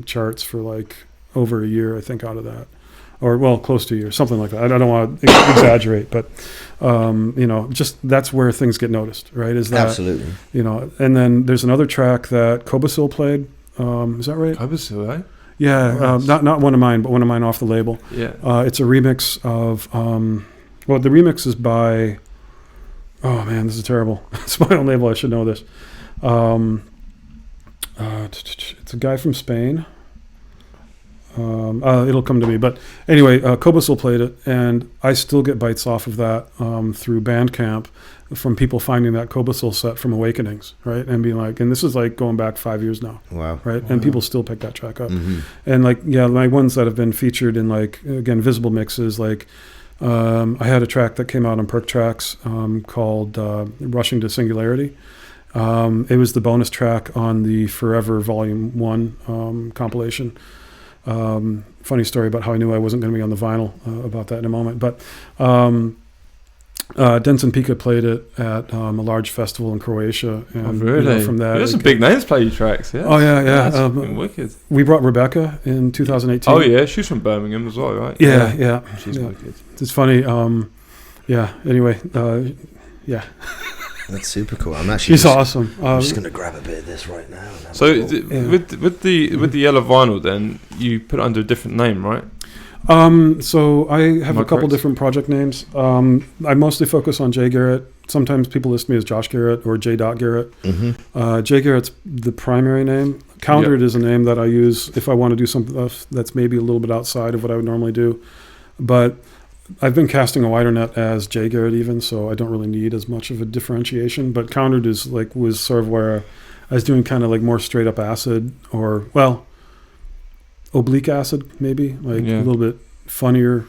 charts for like over a year, I think, out of that. Or, well, close to a year, something like that. I don't want to exaggerate, but, just that's where things get noticed, right? Is that, absolutely. And then there's another track that Kobasil played. Is that right? Kobasil, eh? Yeah, not one of mine, but one of mine off the label. Yeah. It's a remix of, the remix is by, oh man, this is terrible. It's my own label, I should know this. It's a guy from Spain. It'll come to me. But anyway, Cobusel played it, and I still get bites off of that through Bandcamp from people finding that Cobusel set from Awakenings, right? And being like, and this is like going back 5 years now. Wow. Right? Wow. And people still pick that track up. Mm-hmm. And like, yeah, my ones that have been featured in like, again, visible mixes, like I had a track that came out on Perc Trax called Rushing to Singularity. It was the bonus track on the Forever Volume 1 compilation. Funny story about how I knew I wasn't going to be on the vinyl, about that in a moment. But Denson Pika played it at a large festival in Croatia. And, really? From that, There's some big names play your tracks, yeah. Oh, yeah. That's fucking wicked. We brought Rebekah in 2018. Oh, yeah, she's from Birmingham as well, right? Yeah. She's wicked. It's funny. Anyway, yeah. That's super cool. I'm actually She's awesome. I'm just going to grab a bit of this right now. And have So a thought. with the yellow vinyl, then you put it under a different name, right? So I have Am I a couple correct? different project names. I mostly focus on JGarrett. Sometimes people list me as Josh Garrett or J.Garrett. Mhm. JGarrett's the primary name. Countered is a name that I use if I want to do something that's maybe a little bit outside of what I would normally do. But I've been casting a wider net as JGarrett even, so I don't really need as much of a differentiation. But Countered was sort of where I was doing kind of like more straight up acid, or oblique acid maybe, like a little bit funnier.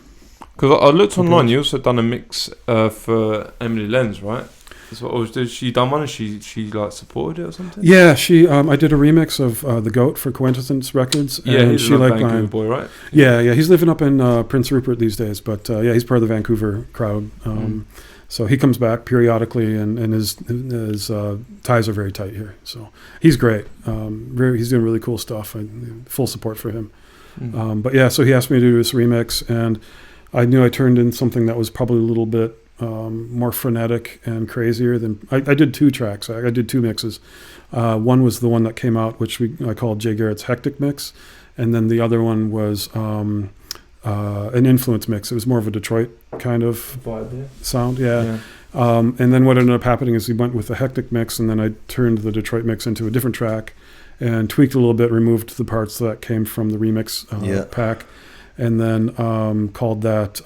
Because I looked online, you also done a mix for Emily Lenz, right? Did she done one and she like supported it or something? Yeah, I did a remix of The Goat for Quintessence Records. Yeah, and he's she a liked Vancouver mine. boy, right? Yeah, he's living up in Prince Rupert these days, but he's part of the Vancouver crowd. So he comes back periodically, and his ties are very tight here. So he's great. He's doing really cool stuff. Full support for him. But yeah, so he asked me to do this remix, and I knew I turned in something that was probably a little bit more frenetic and crazier than I did 2 tracks. I did 2 mixes. One was the one that came out, which I called JGarrett's Hectic Mix, and then the other one was an influence mix. It was more of a Detroit kind of sound. Yeah. And then what ended up happening is we went with the Hectic Mix, and then I turned the Detroit mix into a different track and tweaked a little bit, removed the parts that came from the remix pack, and then called that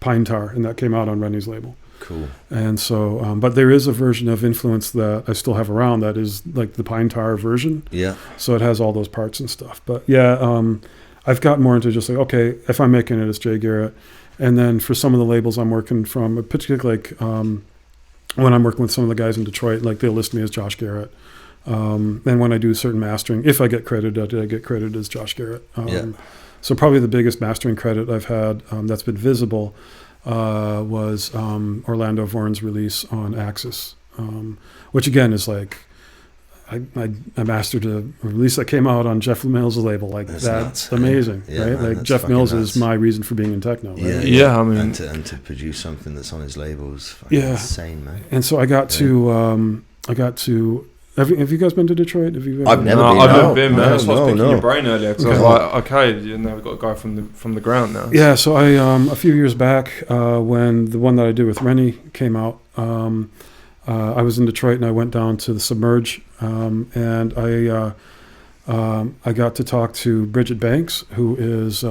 Pine Tar, and that came out on Rennie's label. Cool. And so, but there is a version of Influence that I still have around that is like the Pine Tar version. Yeah. So it has all those parts and stuff. But yeah, I've gotten more into just like, okay, if I'm making it, it's JGarrett. And then for some of the labels I'm working from, particularly like when I'm working with some of the guys in Detroit, like they'll list me as Josh Garrett. And when I do certain mastering, if I get credited, I get credited as Josh Garrett. So probably the biggest mastering credit I've had that's been visible was Orlando Vorn's release on Axis, which again is like I mastered a release that came out on Jeff Mills' label. Like that's nuts, amazing, right? Man, like Jeff Mills is my reason for being in techno. Right? Yeah. I mean, and to produce something that's on his label is insane, man. And so I got to. Have you guys been to Detroit? I've never been. I've never been, man. That's what I was picking your brain earlier. Because I was like, okay, now we've got a guy from the ground now. Yeah, so I a few years back when the one that I did with Rennie came out, I was in Detroit and I went down to the Submerge, and I got to talk to Bridget Banks, who is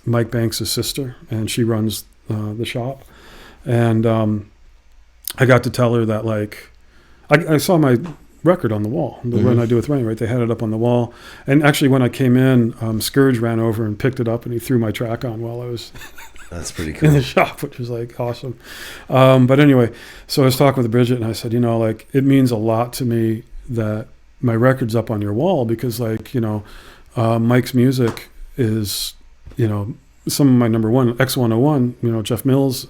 Mike Banks' sister, and she runs the shop, and I got to tell her that like I saw my record on the wall, the one I do with Rennie, right? They had it up on the wall, and actually when I came in, Scourge ran over and picked it up and he threw my track on while I was that's pretty cool in the shop, which was like awesome. But anyway, so I was talking with Bridget and I said, like it means a lot to me that my record's up on your wall, because like Mike's music is some of my number one, X101, Jeff Mills.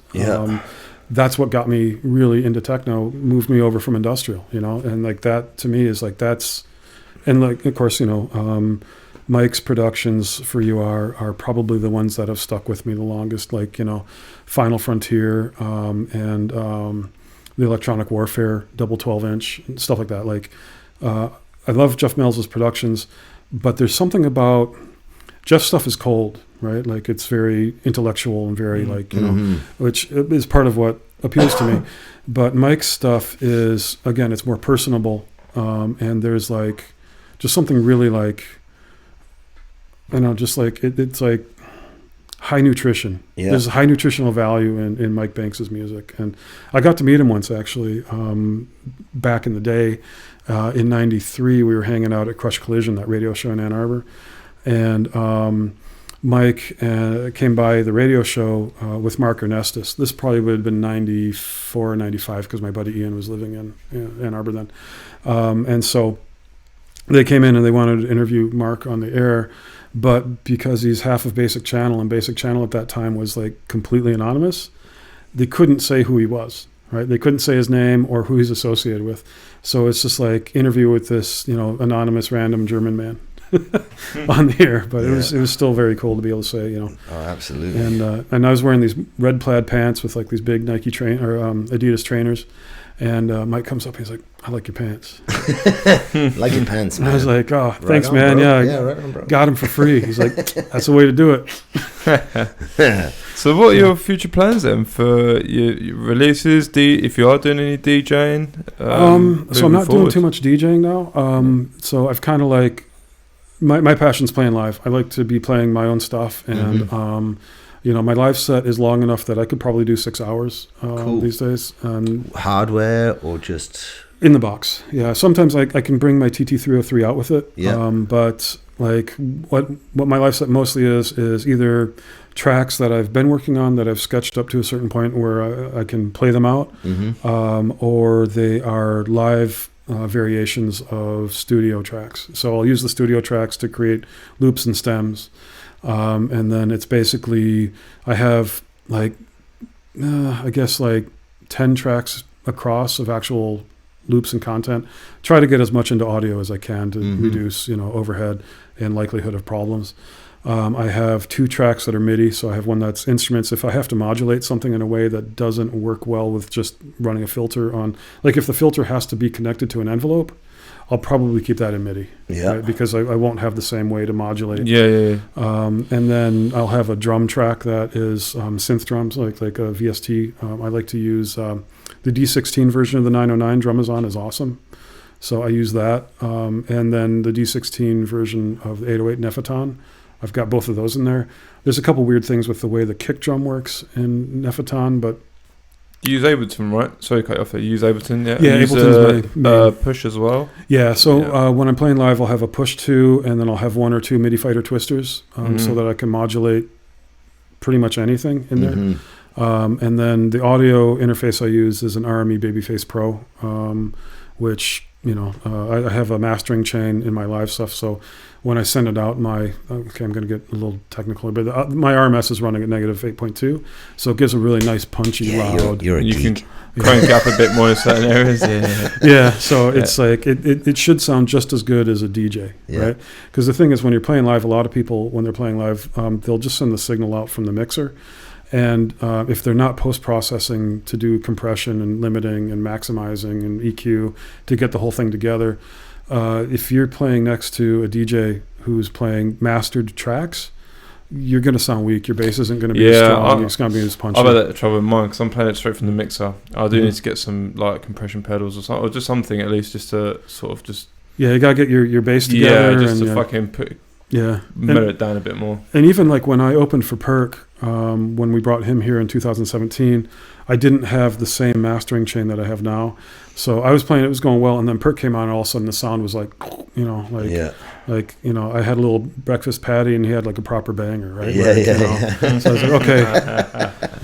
That's what got me really into techno, moved me over from industrial, and like that to me is like that's, and like of course Mike's productions for you are probably the ones that have stuck with me the longest, like Final Frontier and the Electronic Warfare double 12-inch stuff like that. Like I love Jeff Mills' productions, but there's something about Jeff's stuff is cold, right? Like it's very intellectual and very like, which is part of what appeals to me. But Mike's stuff is, again, it's more personable. And there's like just something really like just like it's like high nutrition. Yeah. There's high nutritional value in Mike Banks's music, and I got to meet him once actually. Back in the day, in '93, we were hanging out at Crush Collision, that radio show in Ann Arbor, and Mike came by the radio show with Mark Ernestus. This probably would have been 94 or 95 because my buddy Ian was living in Ann Arbor then, and so they came in and they wanted to interview Mark on the air. But because he's half of Basic Channel, and Basic Channel at that time was like completely anonymous, they couldn't say who he was, right? They couldn't say his name or who he's associated with. So it's just like interview with this, anonymous random German man on the air. But it was still very cool to be able to say, Oh, absolutely. And I was wearing these red plaid pants with like these big Nike Adidas trainers. And Mike comes up and he's like, "I like your pants." Like your pants, man. And I was like, "Oh, thanks, on, man. Bro. Yeah, right on, bro. Got him for free." He's like, "That's the way to do it." So what are your future plans then for your releases? If you are doing any DJing? So I'm not doing too much DJing now. So I've kind of like, my passion's playing live. I like to be playing my own stuff. And, my live set is long enough that I could probably do 6 hours Cool. these days. Hardware or just... In the box, yeah. Sometimes I can bring my TT303 out with it. Yeah. But like what my live set mostly is either tracks that I've been working on that I've sketched up to a certain point where I can play them out, or they are live variations of studio tracks. So I'll use the studio tracks to create loops and stems, and then it's basically I have like I guess like 10 tracks across of actual loops and content. Try to get as much into audio as I can to reduce overhead and likelihood of problems. I have 2 tracks that are MIDI, so I have one that's instruments. If I have to modulate something in a way that doesn't work well with just running a filter on, like if the filter has to be connected to an envelope, I'll probably keep that in MIDI, right? Because I won't have the same way to modulate. Yeah. And then I'll have a drum track that is synth drums, like a VST. I like to use the D16 version of the 909 Drum-a-zon is awesome. So I use that. And then the D16 version of the 808 Nephaton, I've got both of those in there. There's a couple weird things with the way the kick drum works in Nephaton, but... You use Ableton, right? Sorry to cut you off there. You use Ableton, yeah? Yeah, Ableton's my push as well? Yeah, so when I'm playing live, I'll have a push 2, and then I'll have 1 or 2 MIDI fighter twisters so that I can modulate pretty much anything in there. And then the audio interface I use is an RME Babyface Pro, which, I have a mastering chain in my live stuff. So when I send it out, I'm going to get a little technical, but my RMS is running at negative 8.2. So it gives a really nice, punchy, loud. You're a you geek. can crank up a bit more in certain areas. Yeah. So it's like, it should sound just as good as a DJ, right? Because the thing is, when you're playing live, a lot of people, when they're playing live, they'll just send the signal out from the mixer. And if they're not post-processing to do compression and limiting and maximizing and EQ to get the whole thing together, if you're playing next to a DJ who's playing mastered tracks, you're going to sound weak. Your bass isn't going to be as strong. It's going to be as punchy. I've had that trouble with mine because I'm playing it straight from the mixer. I do need to get some like compression pedals or something, or just something at least just to sort of just... Yeah, you got to get your bass together. Yeah, just to fucking put... Yeah, mellow it down a bit more. And even like when I opened for Perc, when we brought him here in 2017, I didn't have the same mastering chain that I have now. So I was playing, it was going well, and then Perc came on, and all of a sudden the sound was like, I had a little breakfast patty, and he had like a proper banger, right? So I was like, okay.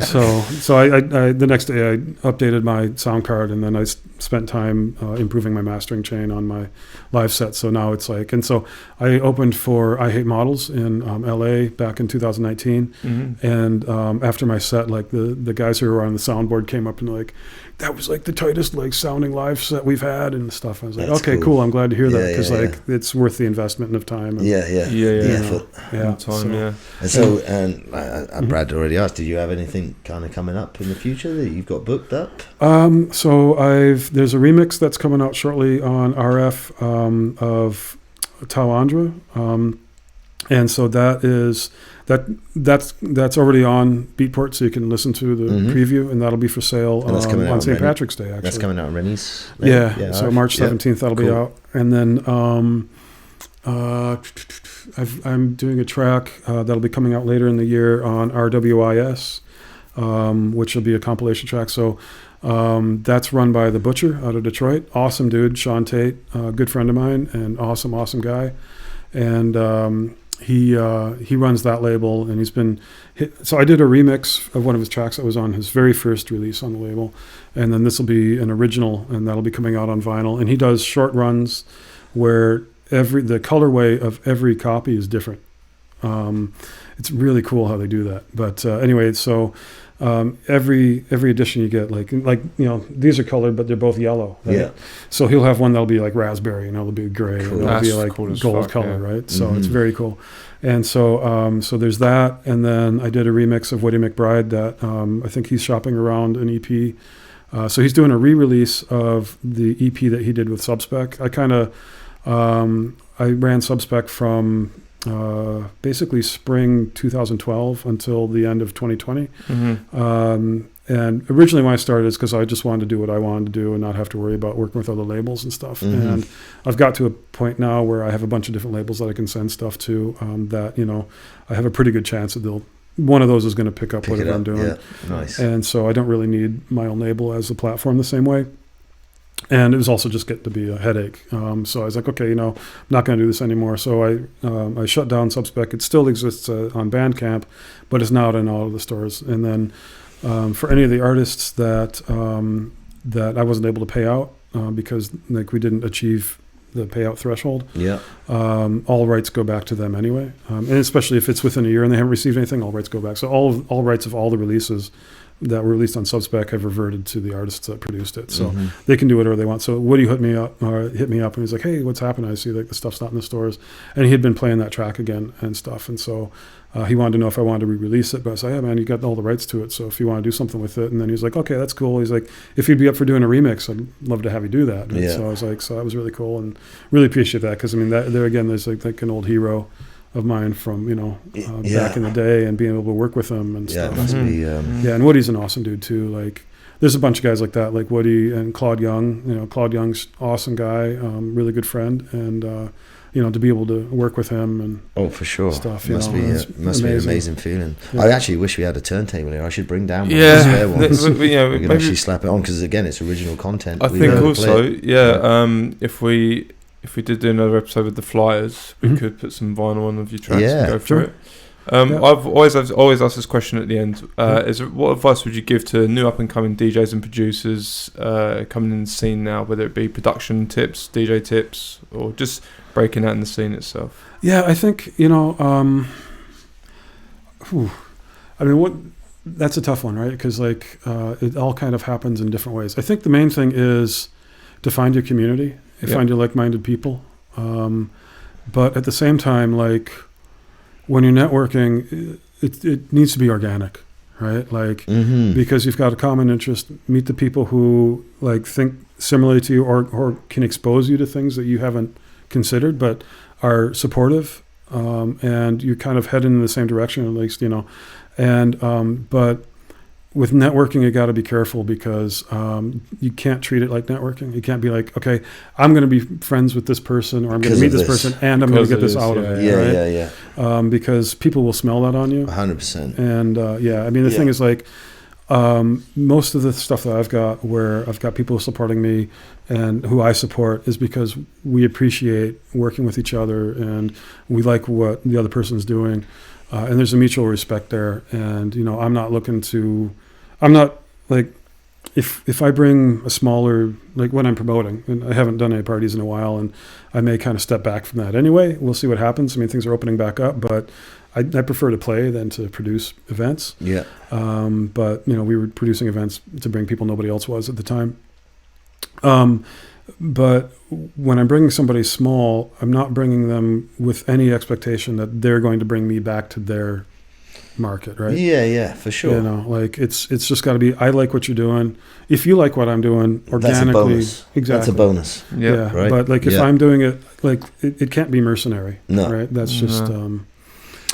So I the next day I updated my sound card, and then I spent time improving my mastering chain on my live set. So now it's like, and so I opened for I Hate Models in LA back in 2019, and after my set, like the guys who were on the soundboard came up and like, that was like the tightest like sounding live set we've had and stuff. I was like, that's okay, cool. I'm glad to hear that, because like it's worth the investment of time. And, effort. And so, and Brad already asked, did you have anything kind of coming up in the future that you've got booked up? So there's a remix that's coming out shortly on RF of Talandra, and so that's already on Beatport, so you can listen to the preview, and that'll be for sale on St. Patrick's Day. Actually, that's coming out on Rennie's. So March 17th that'll be out, and then I'm doing a track that'll be coming out later in the year on RWIS, which will be a compilation track. So that's run by The Butcher out of Detroit. Awesome dude, Sean Tate, good friend of mine, and awesome guy. And he runs that label, and he's been so I did a remix of one of his tracks that was on his very first release on the label, and then this will be an original, and that'll be coming out on vinyl. And he does short runs where the colorway of every copy is different. It's really cool how they do that. But anyway, so every edition you get, like these are colored, but they're both yellow. Right? Yeah. So he'll have one that'll be like raspberry, and it'll be gray, and it'll be like cool gold color, right? So it's very cool. And so so there's that, and then I did a remix of Woody McBride that I think he's shopping around an EP. So he's doing a re-release of the EP that he did with Subspec. I ran Subspec from basically spring 2012 until the end of 2020. And originally when I started, it's because I just wanted to do what I wanted to do and not have to worry about working with other labels and stuff. And I've got to a point now where I have a bunch of different labels that I can send stuff to that, I have a pretty good chance that one of those is going to pick up whatever I'm doing. Yeah. Nice. And so I don't really need my own label as a platform the same way. And it was also just getting to be a headache. So I was like, okay, I'm not going to do this anymore. So I shut down Subspec. It still exists on Bandcamp, but it's now out in all of the stores. And then for any of the artists that I wasn't able to pay out because we didn't achieve the payout threshold, all rights go back to them anyway. And especially if it's within a year and they haven't received anything, all rights go back. So all rights of all the releases that were released on Subspec have reverted to the artists that produced it. So they can do whatever they want. So Woody hit me up and he's like, hey, what's happening? I see the stuff's not in the stores. And he had been playing that track again and stuff. And so he wanted to know if I wanted to re-release it. But I said, yeah, man, you got all the rights to it. So if you want to do something with it. And then he's like, okay, that's cool. He's like, if you'd be up for doing a remix, I'd love to have you do that. And so I was like, so that was really cool and really appreciate that. Because, there again, there's like an old hero of mine from back in the day, and being able to work with him and stuff. Must be, and Woody's an awesome dude too. Like there's a bunch of guys like that, like Woody and Claude Young. Claude Young's awesome guy, really good friend, and to be able to work with him and for sure stuff. Must be an amazing feeling. I actually wish we had a turntable here. I should bring down one of the spare ones. We can actually slap it on because again, it's original content. I think also, if we did do another episode with the Flyers, we could put some vinyl on of your tracks and go through it. I've always asked this question at the end. What advice would you give to new up-and-coming DJs and producers coming in the scene now, whether it be production tips, DJ tips, or just breaking out in the scene itself? Yeah, I think, that's a tough one, right? Because it all kind of happens in different ways. I think the main thing is to find your community. Find your like-minded people. But at the same time, when you're networking, it needs to be organic, right? Because you've got a common interest, meet the people who think similarly to you or can expose you to things that you haven't considered but are supportive, and you kind of head in the same direction at least, but with networking, you got to be careful because you can't treat it like networking. You can't be like, okay, I'm going to be friends with this person, or I'm going to meet this person, and I'm going to get this out of it. Right? Because people will smell that on you. 100%. And the thing is most of the stuff that I've got, where I've got people supporting me and who I support, is because we appreciate working with each other and we like what the other person's doing. And there's a mutual respect there. And, I'm not if I bring a smaller, when I'm promoting, and I haven't done any parties in a while, and I may kind of step back from that anyway. We'll see what happens. Things are opening back up, but I prefer to play than to produce events. Yeah. But, we were producing events to bring people nobody else was at the time. But when I'm bringing somebody small, I'm not bringing them with any expectation that they're going to bring me back to their market, right? Yeah, for sure. It's just got to be, I like what you're doing. If you like what I'm doing organically, that's a bonus. Exactly. That's a bonus. Yeah. Right? But if I'm doing it, it can't be mercenary. No. Right? That's just,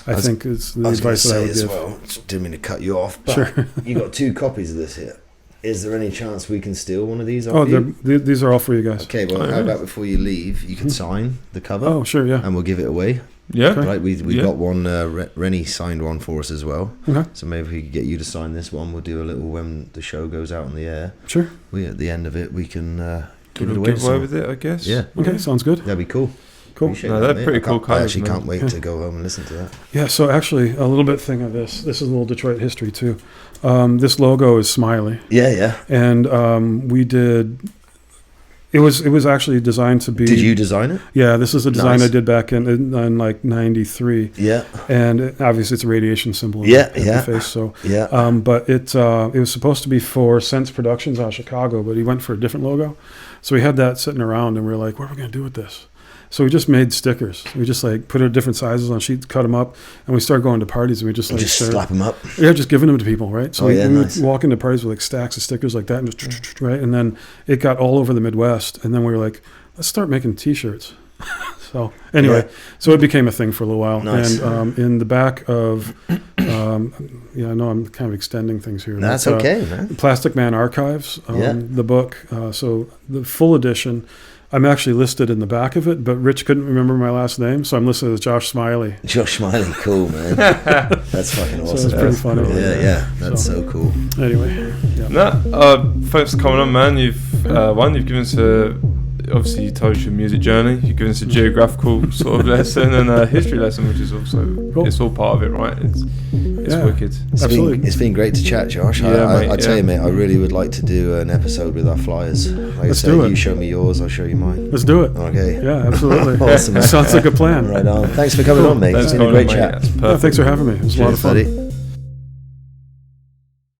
I think it's the advice that I would give. Well, didn't mean to cut you off, but sure. You got 2 copies of this here. Is there any chance we can steal one of these off Oh, you? these are all for you guys. Okay, well, how about before you leave, you can sign the cover? Oh, sure, yeah. And we'll give it away. Yeah. Okay. Right, we got one, Rennie signed one for us as well. Okay. So maybe if we could get you to sign this one, we'll do a little when the show goes out on the air. Sure. At the end of it, we can give Do it a away. giveaway with it, I guess. Yeah. Okay, sounds good. That'd be cool. Cool. Appreciate No, that, they're mate. pretty cool I colours, actually man. can't wait to go home and listen to that. Yeah, so actually, a little bit thing of this. This is a little Detroit history, too. This logo is smiley. Yeah. And we did... It was actually designed to be... Did you design it? Yeah, this is a design Nice. I did back in like 93. Yeah. And obviously it's a radiation symbol in Yeah, the yeah. face. So, Yeah. but it was supposed to be for Sense Productions out of Chicago, but he went for a different logo. So we had that sitting around, and we were like, what are we going to do with this? So we just made stickers. We just like put it at different sizes on sheets, cut them up, and we started going to parties, and we just like Just started, slap them up. yeah, just giving them to people, right? So Oh, yeah, we nice. would walk into parties with like stacks of stickers like that, and just right, and then it got all over the Midwest, and then we were like, let's start making T-shirts. So anyway, so it became a thing for a little while, Nice. and in the back of, yeah, I know I'm kind of extending things here. That's but, okay, man. Plastic Man Archives, Yeah. the book. So the full edition. I'm actually listed in the back of it, but Rich couldn't remember my last name, so I'm listed as Josh Smiley. Josh Smiley, cool, man. That's fucking awesome. So it's pretty funny. cool. Yeah, that's so cool. Anyway, yeah. No, thanks for coming on, man. You've given us obviously you told us your music journey. You've given us a geographical sort of lesson and a history lesson, which is also Cool. it's all part of it, right? It's Yeah. wicked. Absolutely. It's been great to chat, Josh. Yeah, mate, I tell you, mate, I really would like to do an episode with our flyers. Like Let's I do say, it. you show me yours, I'll show you mine. Let's do it. Okay. Yeah, absolutely. Awesome, man. Sounds like a plan. Right on. Thanks for coming on, mate. Thanks It's for been a coming great on, mate. chat. That's Yeah, perfect. thanks for having me. It was a lot of Cheers, fun. buddy.